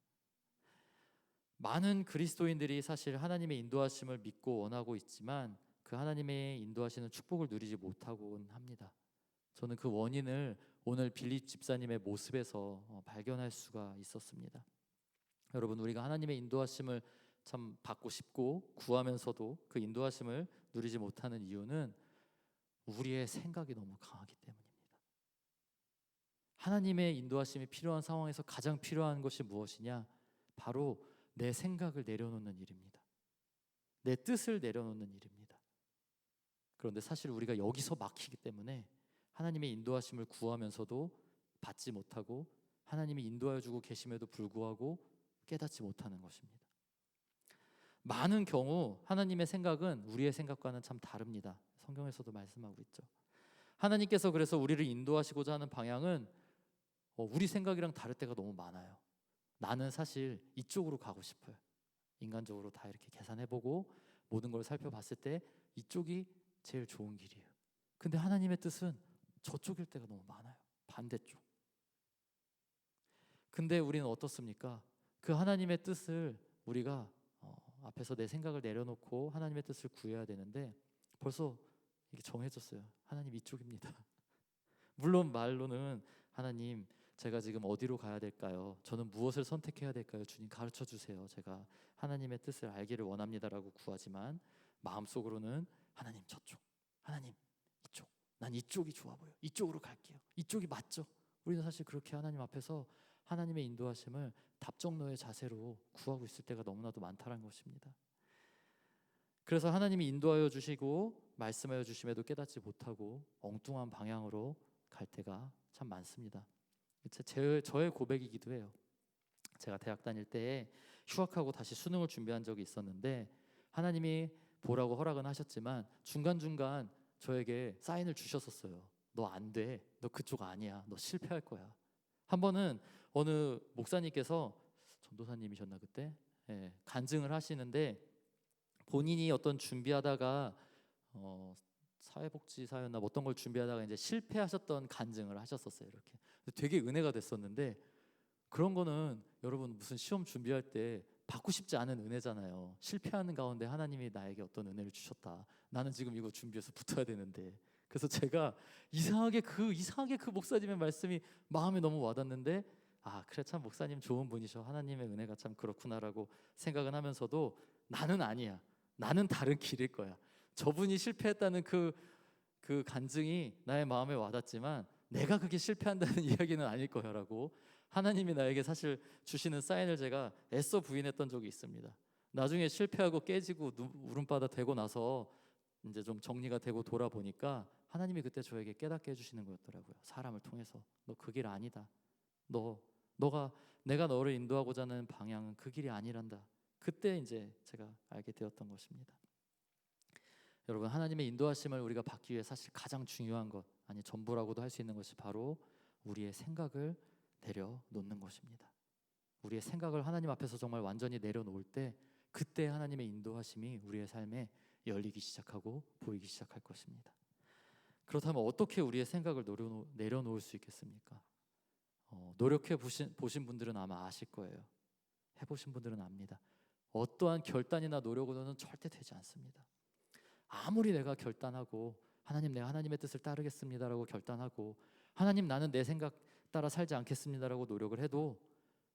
많은 그리스도인들이 사실 하나님의 인도하심을 믿고 원하고 있지만 그 하나님의 인도하시는 축복을 누리지 못하곤 합니다. 저는 그 원인을 오늘 빌립 집사님의 모습에서 발견할 수가 있었습니다. 여러분, 우리가 하나님의 인도하심을 참 받고 싶고 구하면서도 그 인도하심을 누리지 못하는 이유는 우리의 생각이 너무 강하기 때문입니다. 하나님의 인도하심이 필요한 상황에서 가장 필요한 것이 무엇이냐? 바로 내 생각을 내려놓는 일입니다. 내 뜻을 내려놓는 일입니다. 그런데 사실 우리가 여기서 막히기 때문에 하나님의 인도하심을 구하면서도 받지 못하고 하나님이 인도하여 주고 계심에도 불구하고 깨닫지 못하는 것입니다. 많은 경우 하나님의 생각은 우리의 생각과는 참 다릅니다. 성경에서도 말씀하고 있죠. 하나님께서 그래서 우리를 인도하시고자 하는 방향은 우리 생각이랑 다를 때가 너무 많아요. 나는 사실 이쪽으로 가고 싶어요. 인간적으로 다 이렇게 계산해보고 모든 걸 살펴봤을 때 이쪽이 제일 좋은 길이에요. 근데 하나님의 뜻은 저쪽일 때가 너무 많아요. 반대쪽. 근데 우리는 어떻습니까? 그 하나님의 뜻을 우리가 앞에서 내 생각을 내려놓고 하나님의 뜻을 구해야 되는데 벌써 이게 정해졌어요. 하나님 이쪽입니다. 물론 말로는 하나님 제가 지금 어디로 가야 될까요? 저는 무엇을 선택해야 될까요? 주님 가르쳐 주세요. 제가 하나님의 뜻을 알기를 원합니다라고 구하지만 마음속으로는 하나님 저쪽, 하나님 이쪽, 난 이쪽이 좋아 보여. 이쪽으로 갈게요. 이쪽이 맞죠? 우리는 사실 그렇게 하나님 앞에서 하나님의 인도하심을 답정너의 자세로 구하고 있을 때가 너무나도 많다는 것입니다. 그래서 하나님이 인도하여 주시고 말씀하여 주심에도 깨닫지 못하고 엉뚱한 방향으로 갈 때가 참 많습니다. 저의 고백이기도 해요. 제가 대학 다닐 때 휴학하고 다시 수능을 준비한 적이 있었는데 하나님이 보라고 허락은 하셨지만 중간중간 저에게 사인을 주셨었어요. 너 안 돼. 너 그쪽 아니야. 너 실패할 거야. 한 번은 어느 목사님께서, 전도사님이셨나 그때? 예, 간증을 하시는데 본인이 어떤 준비하다가 사회복지사였나 어떤 걸 준비하다가 이제 실패하셨던 간증을 하셨었어요. 이렇게 되게 은혜가 됐었는데, 그런 거는 여러분 무슨 시험 준비할 때 받고 싶지 않은 은혜잖아요. 실패하는 가운데 하나님이 나에게 어떤 은혜를 주셨다. 나는 지금 이거 준비해서 붙어야 되는데. 그래서 제가 이상하게 그 목사님의 말씀이 마음에 너무 와닿는데, 아 그래 참 목사님 좋은 분이셔. 하나님의 은혜가 참 그렇구나라고 생각은 하면서도 나는 아니야. 나는 다른 길일 거야. 저분이 실패했다는 그 간증이 나의 마음에 와닿지만 내가 그게 실패한다는 이야기는 아닐 거야라고 하나님이 나에게 사실 주시는 사인을 제가 애써 부인했던 적이 있습니다. 나중에 실패하고 깨지고 울음바다 되고 나서 이제 좀 정리가 되고 돌아보니까 하나님이 그때 저에게 깨닫게 해주시는 거였더라고요. 사람을 통해서 너 그 길 아니다. 내가 너를 인도하고자 하는 방향은 그 길이 아니란다. 그때 이제 제가 알게 되었던 것입니다. 여러분, 하나님의 인도하심을 우리가 받기 위해 사실 가장 중요한 것, 아니 전부라고도 할 수 있는 것이 바로 우리의 생각을 내려놓는 것입니다. 우리의 생각을 하나님 앞에서 정말 완전히 내려놓을 때, 그때 하나님의 인도하심이 우리의 삶에 열리기 시작하고 보이기 시작할 것입니다. 그렇다면 어떻게 우리의 생각을 내려놓을 수 있겠습니까? 노력해 보신 분들은 아마 아실 거예요. 해보신 분들은 압니다. 어떠한 결단이나 노력으로는 절대 되지 않습니다. 아무리 내가 결단하고 하나님 내가 하나님의 뜻을 따르겠습니다라고 결단하고 하나님 나는 내 생각 따라 살지 않겠습니다라고 노력을 해도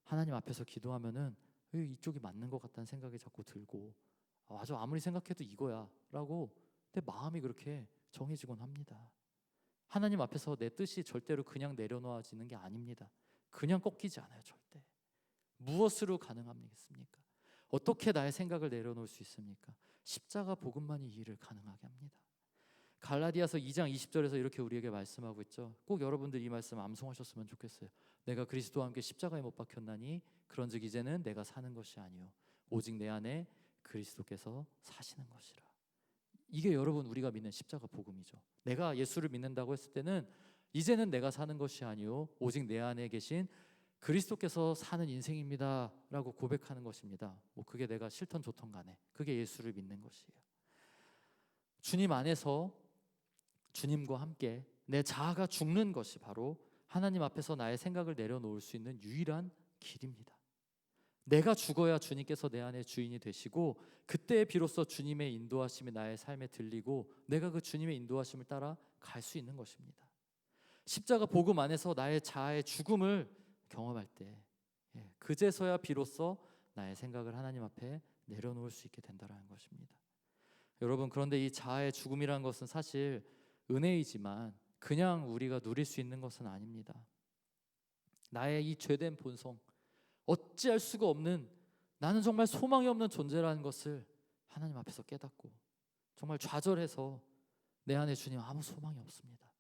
하나님 앞에서 기도하면은 이쪽이 맞는 것 같다는 생각이 자꾸 들고 맞아 아무리 생각해도 이거야 라고 내 마음이 그렇게 정해지곤 합니다. 하나님 앞에서 내 뜻이 절대로 그냥 내려놓아지는 게 아닙니다. 그냥 꺾이지 않아요. 절대. 무엇으로 가능하겠습니까? 어떻게 나의 생각을 내려놓을 수 있습니까? 십자가 복음만이 이 일을 가능하게 합니다. 갈라디아서 2장 20절에서 이렇게 우리에게 말씀하고 있죠. 꼭 여러분들 이 말씀 암송하셨으면 좋겠어요. 내가 그리스도와 함께 십자가에 못 박혔나니 그런즉 이제는 내가 사는 것이 아니요 오직 내 안에 그리스도께서 사시는 것이라. 이게 여러분 우리가 믿는 십자가 복음이죠. 내가 예수를 믿는다고 했을 때는 이제는 내가 사는 것이 아니요 오직 내 안에 계신 그리스도께서 사는 인생입니다 라고 고백하는 것입니다. 뭐 그게 내가 싫던 좋던 간에 그게 예수를 믿는 것이에요. 주님 안에서 주님과 함께 내 자아가 죽는 것이 바로 하나님 앞에서 나의 생각을 내려놓을 수 있는 유일한 길입니다. 내가 죽어야 주님께서 내 안에 주인이 되시고 그때 비로소 주님의 인도하심이 나의 삶에 들리고 내가 그 주님의 인도하심을 따라 갈 수 있는 것입니다. 십자가 복음 안에서 나의 자아의 죽음을 경험할 때 그제서야 비로소 나의 생각을 하나님 앞에 내려놓을 수 있게 된다는 것입니다. 여러분 그런데 이 자아의 죽음이라는 것은 사실 은혜이지만 그냥 우리가 누릴 수 있는 것은 아닙니다. 나의 이 죄된 본성 어찌할 수가 없는 나는 정말 소망이 없는 존재라는 것을 하나님 앞에서 깨닫고 정말 좌절해서 내 안에 주님 아무 소망이 없습니다.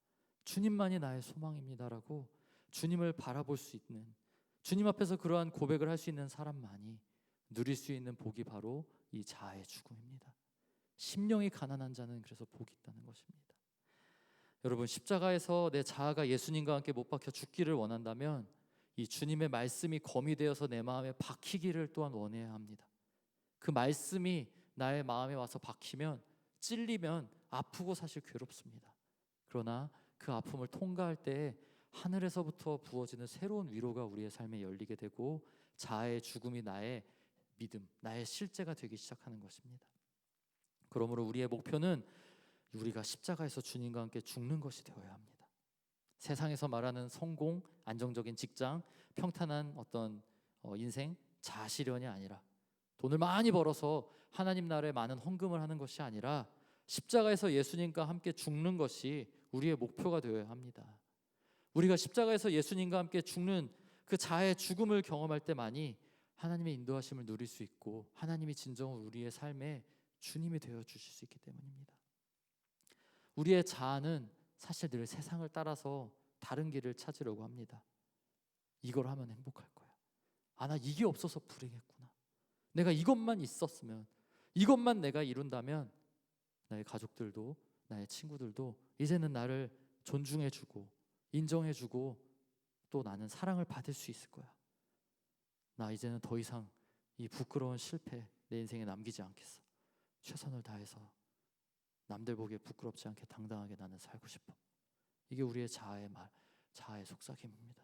주님만이 나의 소망입니다라고 주님을 바라볼 수 있는 주님 앞에서 그러한 고백을 할 수 있는 사람만이 누릴 수 있는 복이 바로 이 자아의 죽음입니다. 심령이 가난한 자는 그래서 복이 있다는 것입니다. 여러분 십자가에서 내 자아가 예수님과 함께 못 박혀 죽기를 원한다면 이 주님의 말씀이 검이 되어서 내 마음에 박히기를 또한 원해야 합니다. 그 말씀이 나의 마음에 와서 박히면 찔리면 아프고 사실 괴롭습니다. 그러나 그 아픔을 통과할 때 하늘에서부터 부어지는 새로운 위로가 우리의 삶에 열리게 되고 자아의 죽음이 나의 믿음, 나의 실제가 되기 시작하는 것입니다. 그러므로 우리의 목표는 우리가 십자가에서 주님과 함께 죽는 것이 되어야 합니다. 세상에서 말하는 성공, 안정적인 직장, 평탄한 어떤 인생, 자아실현이 아니라 돈을 많이 벌어서 하나님 나라에 많은 헌금을 하는 것이 아니라 십자가에서 예수님과 함께 죽는 것이 우리의 목표가 되어야 합니다. 우리가 십자가에서 예수님과 함께 죽는 그 자아의 죽음을 경험할 때만이 하나님의 인도하심을 누릴 수 있고 하나님이 진정으로 우리의 삶에 주님이 되어 주실 수 있기 때문입니다. 우리의 자아는 사실 늘 세상을 따라서 다른 길을 찾으려고 합니다. 이걸 하면 행복할 거야. 나 이게 없어서 불행했구나. 내가 이것만 있었으면, 이것만 내가 이룬다면 나의 가족들도 나의 친구들도 이제는 나를 존중해주고 인정해주고 또 나는 사랑을 받을 수 있을 거야. 나 이제는 더 이상 이 부끄러운 실패 내 인생에 남기지 않겠어. 최선을 다해서 남들 보기에 부끄럽지 않게 당당하게 나는 살고 싶어. 이게 우리의 자아의 말, 자아의 속삭임입니다.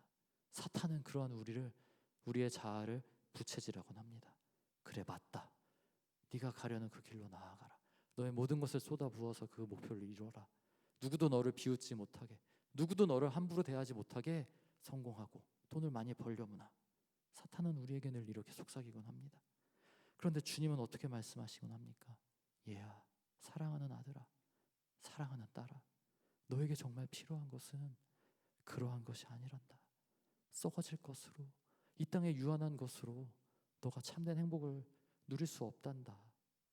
사탄은 그러한 우리의 자아를 부채질하곤 합니다. 그래, 맞다. 네가 가려는 그 길로 나아가라. 너의 모든 것을 쏟아부어서 그 목표를 이루어라. 누구도 너를 비웃지 못하게, 누구도 너를 함부로 대하지 못하게 성공하고 돈을 많이 벌려무나. 사탄은 우리에게 늘 이렇게 속삭이곤 합니다. 그런데 주님은 어떻게 말씀하시곤 합니까? 얘야, 사랑하는 아들아, 사랑하는 딸아, 너에게 정말 필요한 것은 그러한 것이 아니란다. 썩어질 것으로, 이 땅에 유한한 것으로 너가 참된 행복을 누릴 수 없단다.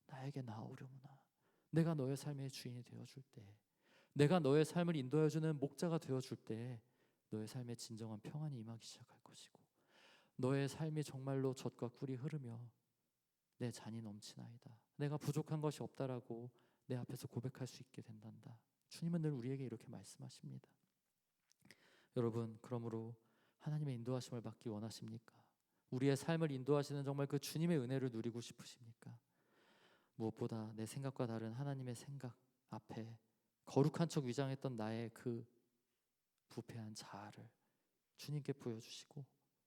나에게 나아오려무나. 내가 너의 삶의 주인이 되어줄 때, 내가 너의 삶을 인도해주는 목자가 되어줄 때 너의 삶에 진정한 평안이 임하기 시작할 것이고, 너의 삶이 정말로 젖과 꿀이 흐르며 내 잔이 넘치나이다, 내가 부족한 것이 없다라고 내 앞에서 고백할 수 있게 된단다. 주님은 늘 우리에게 이렇게 말씀하십니다. 여러분, 그러므로 하나님의 인도하심을 받기 원하십니까? 우리의 삶을 인도하시는 정말 그 주님의 은혜를 누리고 싶으십니까? 무엇보다 내 생각과 다른 하나님의 생각 앞에 거룩한 척 위장했던 나의 그 부패한 자아를 주님께 보여주시고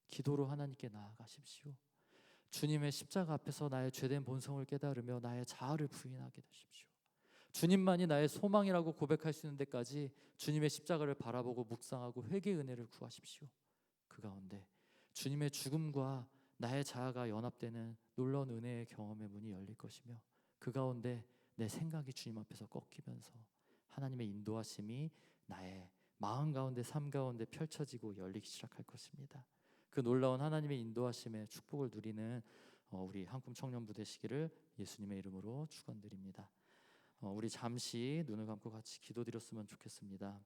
기도로 하나님께 나아가십시오. 주님의 십자가 앞에서 나의 죄된 본성을 깨달으며 나의 자아를 부인하게 되십시오. 주님만이 나의 소망이라고 고백할 수 있는 데까지 주님의 십자가를 바라보고 묵상하고 회개의 은혜를 구하십시오. 그 가운데 주님의 죽음과 나의 자아가 연합되는 놀라운 은혜의 경험의 문이 열릴 것이며, 그 가운데 내 생각이 주님 앞에서 꺾이면서 하나님의 인도하심이 나의 마음 가운데, 삶 가운데 펼쳐지고 열리기 시작할 것입니다. 그 놀라운 하나님의 인도하심의 축복을 누리는 우리 한꿈 청년부 되시기를 예수님의 이름으로 축원드립니다. 우리 잠시 눈을 감고 같이 기도드렸으면 좋겠습니다.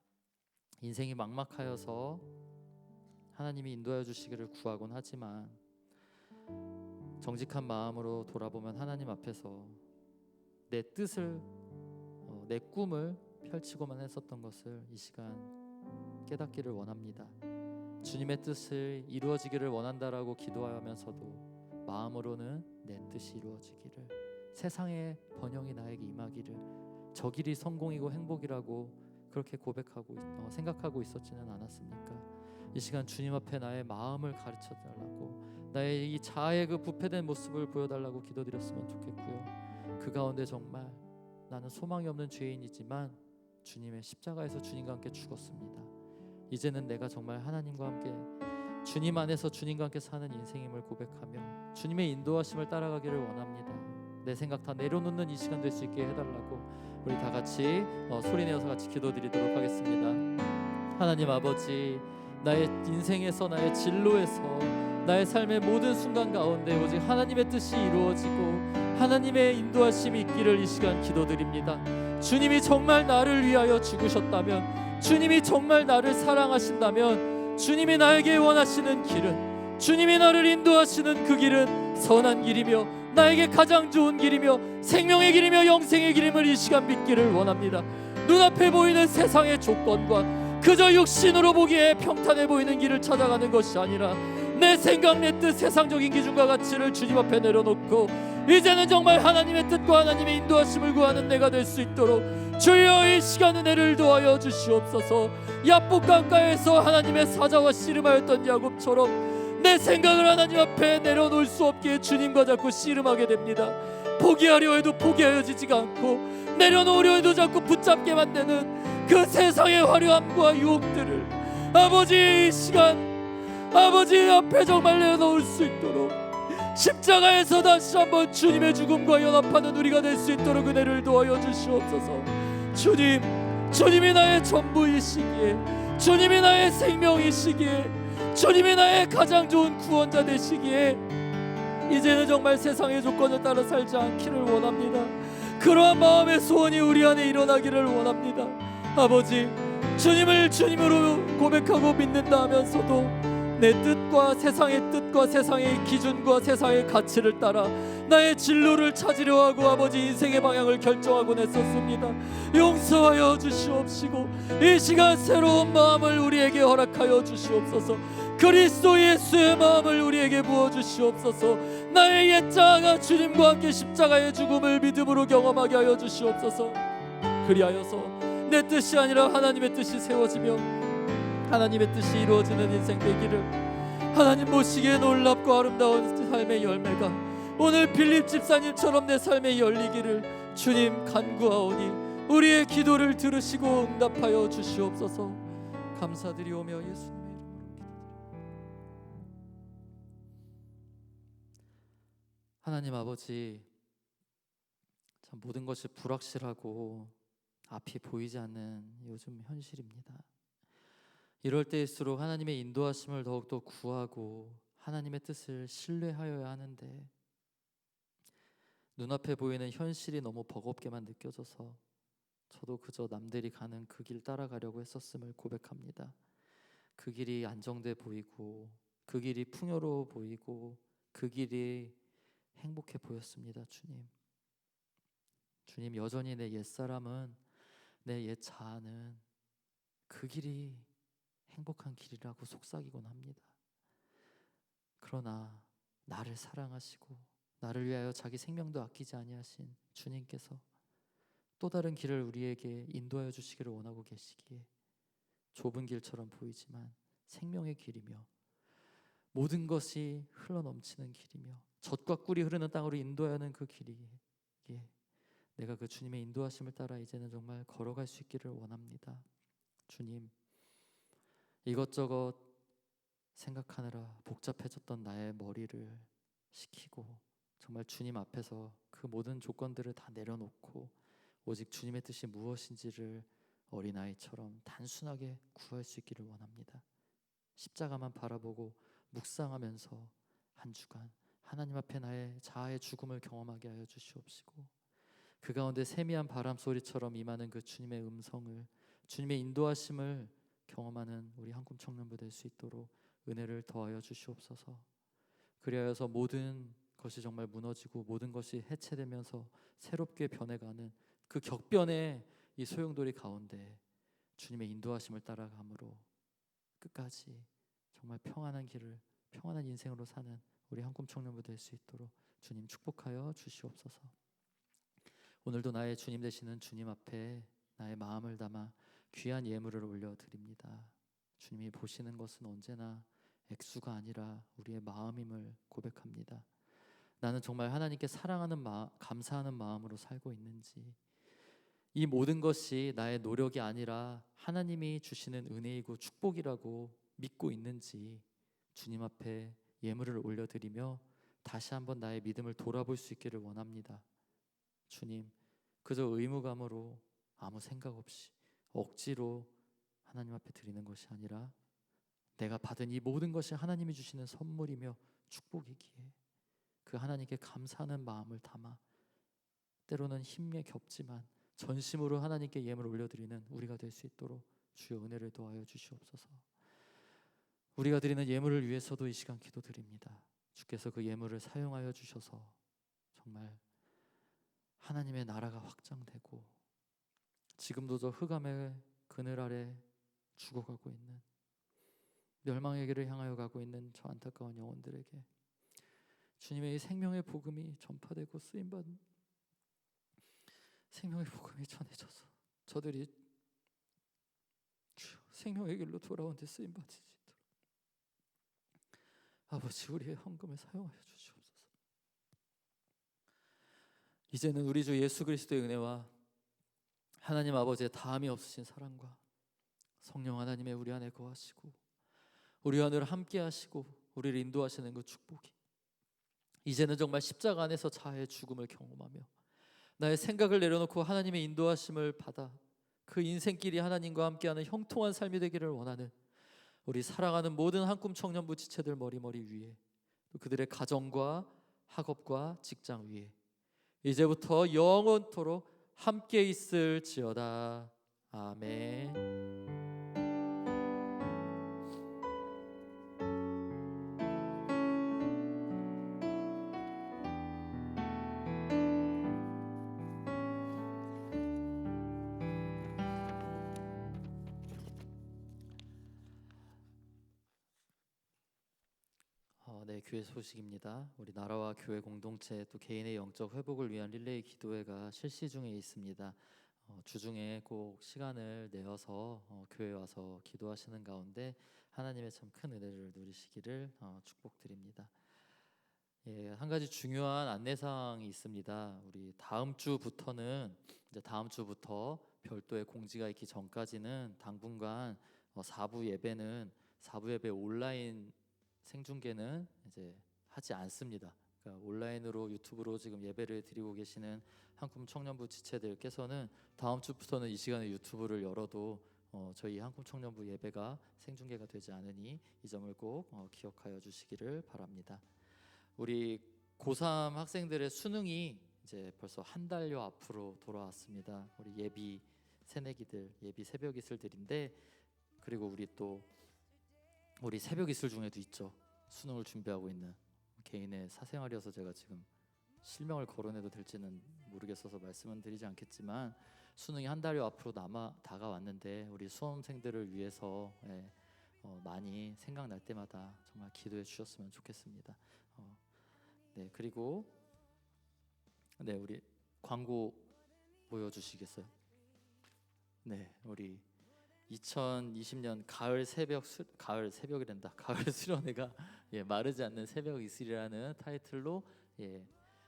인생이 막막하여서 하나님이 인도하여 주시기를 구하곤 하지만 정직한 마음으로 돌아보면 하나님 앞에서 내 뜻을, 내 꿈을 펼치고만 했었던 것을 이 시간 깨닫기를 원합니다. 주님의 뜻을 이루어지기를 원한다라고 기도하면서도 마음으로는 내 뜻이 이루어지기를, 세상의 번영이 나에게 임하기를, 저 길이 성공이고 행복이라고 그렇게 고백하고 생각하고 있었지는 않았습니까? 이 시간 주님 앞에 나의 마음을 가르쳐달라고, 나의 이 자아의 그 부패된 모습을 보여달라고 기도드렸으면 좋겠고요. 그 가운데 정말 나는 소망이 없는 죄인이지만 주님의 십자가에서 주님과 함께 죽었습니다. 이제는 내가 정말 하나님과 함께, 주님 안에서 주님과 함께 사는 인생임을 고백하며 주님의 인도하심을 따라가기를 원합니다. 내 생각 다 내려놓는 이 시간 될 수 있게 해달라고 우리 다 같이 소리내어서 같이 기도드리도록 하겠습니다. 하나님 아버지, 나의 인생에서, 나의 진로에서, 나의 삶의 모든 순간 가운데 오직 하나님의 뜻이 이루어지고 하나님의 인도하심이 있기를 이 시간 기도드립니다. 주님이 정말 나를 위하여 죽으셨다면, 주님이 정말 나를 사랑하신다면, 주님이 나에게 원하시는 길은, 주님이 나를 인도하시는 그 길은 선한 길이며 나에게 가장 좋은 길이며 생명의 길이며 영생의 길임을 이 시간 믿기를 원합니다. 눈앞에 보이는 세상의 조건과 그저 육신으로 보기에 평탄해 보이는 길을 찾아가는 것이 아니라 내 생각, 내 뜻, 세상적인 기준과 가치를 주님 앞에 내려놓고 이제는 정말 하나님의 뜻과 하나님의 인도하심을 구하는 내가 될 수 있도록 주여 이 시간 은혜를 도하여 주시옵소서. 야복 강가에서 하나님의 사자와 씨름하였던 야곱처럼 내 생각을 하나님 앞에 내려놓을 수 없기에 주님과 자꾸 씨름하게 됩니다. 포기하려 해도 포기하여지지가 않고 내려놓으려 해도 자꾸 붙잡게 만드는 그 세상의 화려함과 유혹들을 아버지 이 시간 아버지 앞에 정말 내려놓을 수 있도록 십자가에서 다시 한번 주님의 죽음과 연합하는 우리가 될 수 있도록 은혜를 도하여 주시옵소서. 주님, 주님이 나의 전부이시기에, 주님이 나의 생명이시기에, 주님이 나의 가장 좋은 구원자 되시기에 이제는 정말 세상의 조건에 따라 살지 않기를 원합니다. 그러한 마음의 소원이 우리 안에 일어나기를 원합니다. 아버지, 주님을 주님으로 고백하고 믿는다 하면서도 내 뜻과 세상의 뜻과 세상의 기준과 세상의 가치를 따라 나의 진로를 찾으려 하고 아버지 인생의 방향을 결정하곤 했었습니다. 용서하여 주시옵시고 이 시간 새로운 마음을 우리에게 허락하여 주시옵소서. 그리스도 예수의 마음을 우리에게 부어주시옵소서. 나의 옛 자아가 주님과 함께 십자가의 죽음을 믿음으로 경험하게 하여 주시옵소서. 그리하여서 내 뜻이 아니라 하나님의 뜻이 세워지며 하나님의 뜻이 이루어지는 인생 되기를, 하나님 보시기에 놀랍고 아름다운 삶의 열매가 오늘 빌립 집사님처럼 내 삶에 열리기를 주님 간구하오니 우리의 기도를 들으시고 응답하여 주시옵소서. 감사드리오며 예수님의 이름으로 기도드립니다. 하나님 아버지, 참 모든 것이 불확실하고 앞이 보이지 않는 요즘 현실입니다. 이럴 때일수록 하나님의 인도하심을 더욱더 구하고 하나님의 뜻을 신뢰하여야 하는데 눈앞에 보이는 현실이 너무 버겁게만 느껴져서 저도 그저 남들이 가는 그 길 따라가려고 했었음을 고백합니다. 그 길이 안정돼 보이고 그 길이 풍요로워 보이고 그 길이 행복해 보였습니다. 주님 여전히 내 옛사람은, 내 옛 자아는 그 길이 행복한 길이라고 속삭이곤 합니다. 그러나 나를 사랑하시고 나를 위하여 자기 생명도 아끼지 아니하신 주님께서 또 다른 길을 우리에게 인도하여 주시기를 원하고 계시기에 좁은 길처럼 보이지만 생명의 길이며 모든 것이 흘러넘치는 길이며 젖과 꿀이 흐르는 땅으로 인도하는 그 길이기에 내가 그 주님의 인도하심을 따라 이제는 정말 걸어갈 수 있기를 원합니다. 주님, 이것저것 생각하느라 복잡해졌던 나의 머리를 식히고 정말 주님 앞에서 그 모든 조건들을 다 내려놓고 오직 주님의 뜻이 무엇인지를 어린아이처럼 단순하게 구할 수 있기를 원합니다. 십자가만 바라보고 묵상하면서 한 주간 하나님 앞에 나의 자아의 죽음을 경험하게 하여 주시옵시고 그 가운데 세미한 바람 소리처럼 임하는 그 주님의 음성을, 주님의 인도하심을 경험하는 우리 한꿈 청년부 될 수 있도록 은혜를 더하여 주시옵소서. 그리하여서 모든 것이 정말 무너지고 모든 것이 해체되면서 새롭게 변해가는 그 격변의 이 소용돌이 가운데 주님의 인도하심을 따라감으로 끝까지 정말 평안한 길을, 평안한 인생으로 사는 우리 한꿈 청년부 될 수 있도록 주님 축복하여 주시옵소서. 오늘도 나의 주님 되시는 주님 앞에 나의 마음을 담아 귀한 예물을 올려드립니다. 주님이 보시는 것은 언제나 액수가 아니라 우리의 마음임을 고백합니다. 나는 정말 하나님께 사랑하는 감사하는 마음으로 살고 있는지, 이 모든 것이 나의 노력이 아니라 하나님이 주시는 은혜이고 축복이라고 믿고 있는지 주님 앞에 예물을 올려드리며 다시 한번 나의 믿음을 돌아볼 수 있기를 원합니다. 주님, 그저 의무감으로 아무 생각 없이 억지로 하나님 앞에 드리는 것이 아니라 내가 받은 이 모든 것이 하나님이 주시는 선물이며 축복이기에 그 하나님께 감사하는 마음을 담아 때로는 힘에 겹지만 전심으로 하나님께 예물을 올려드리는 우리가 될 수 있도록 주여 은혜를 더하여 주시옵소서. 우리가 드리는 예물을 위해서도 이 시간 기도드립니다. 주께서 그 예물을 사용하여 주셔서 정말 하나님의 나라가 확장되고 지금도 저 흑암의 그늘 아래 죽어가고 있는, 멸망의 길을 향하여 가고 있는 저 안타까운 영혼들에게 주님의 이 생명의 복음이 전파되고 쓰임받는 생명의 복음이 전해져서 저들이 주여 생명의 길로 돌아온 데 쓰임받으시 있도록 아버지 우리의 헌금을 사용하여 주시옵소서. 이제는 우리 주 예수 그리스도의 은혜와 하나님 아버지의 다함이 없으신 사랑과 성령 하나님의 우리 안에 거하시고 우리 안으로 함께 하시고 우리를 인도하시는 그 축복이 이제는 정말 십자가 안에서 자아의 죽음을 경험하며 나의 생각을 내려놓고 하나님의 인도하심을 받아 그 인생길이 하나님과 함께하는 형통한 삶이 되기를 원하는 우리 사랑하는 모든 한꿈 청년부 지체들 머리머리 위에 또 그들의 가정과 학업과 직장 위에 이제부터 영원토록 함께 있을지어다. 아멘. 네, 교회 소식입니다. 우리 나라와 교회 공동체 또 개인의 영적 회복을 위한 릴레이 기도회가 실시 중에 있습니다. 주중에 꼭 시간을 내어서 교회에 와서 기도하시는 가운데 하나님의 참 큰 은혜를 누리시기를 축복드립니다. 예, 한 가지 중요한 안내사항이 있습니다. 우리 다음 주부터는 다음 주부터 별도의 공지가 있기 전까지는 당분간 4부 예배 온라인 생중계는 이제 하지 않습니다. 그러니까 온라인으로 유튜브로 지금 예배를 드리고 계시는 한꿈 청년부 지체들께서는 다음 주부터는 이 시간에 유튜브를 열어도 저희 한꿈 청년부 예배가 생중계가 되지 않으니 이 점을 꼭 기억하여 주시기를 바랍니다. 우리 고3 학생들의 수능이 이제 벌써 한 달여 앞으로 돌아왔습니다. 우리 예비 새내기들, 예비 새벽 이슬들인데 그리고 우리 새벽 이슬 중에도 있죠. 수능을 준비하고 있는 개인의 사생활이어서 제가 지금 실명을 거론해도 될지는 모르겠어서 말씀은 드리지 않겠지만 수능이 한 달여 앞으로 다가왔는데 우리 수험생들을 위해서 많이 생각날 때마다 정말 기도해 주셨으면 좋겠습니다. 네, 그리고 우리 광고 보여주시겠어요? 네, 우리 2020년 가을 수련회가 마르지 않는 새벽 이슬이라는 타이틀로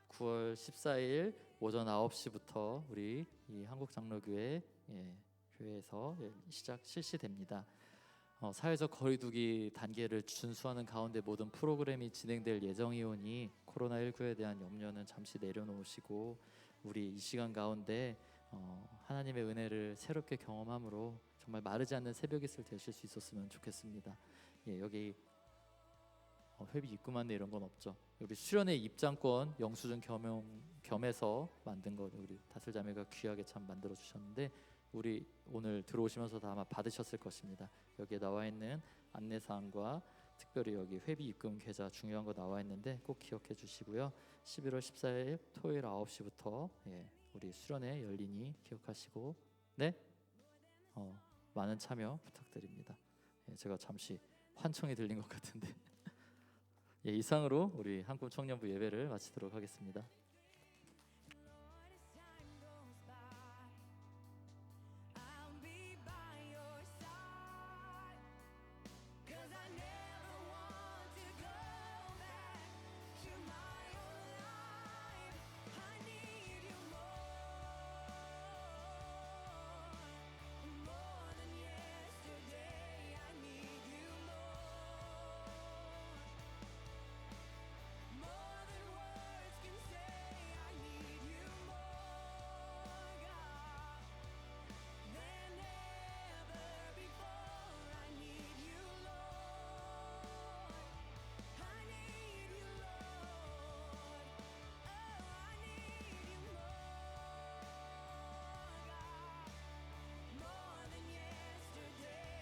9월 14일 오전 9시부터 우리 이 한국장로교회 교회에서 실시됩니다. 사회적 거리두기 단계를 준수하는 가운데 모든 프로그램이 진행될 예정이오니 코로나19에 대한 염려는 잠시 내려놓으시고 우리 이 시간 가운데 하나님의 은혜를 새롭게 경험함으로 정말 마르지 않는 새벽 이슬 되실 수 있었으면 좋겠습니다. 여기 회비 입금한데 이런 건 없죠. 여기 수련회 입장권 영수증 겸해서 만든 거 우리 다슬자매가 귀하게 참 만들어 주셨는데 우리 오늘 들어오시면서 다 아마 받으셨을 것입니다. 여기에 나와 있는 안내사항과 특별히 여기 회비 입금 계좌 중요한 거 나와 있는데 꼭 기억해 주시고요. 11월 14일 토요일 9시부터 우리 수련회 열리니 기억하시고 많은 참여 부탁드립니다. 제가 잠시 환청이 들린 것 같은데 이상으로 우리 한꿈 청년부 예배를 마치도록 하겠습니다.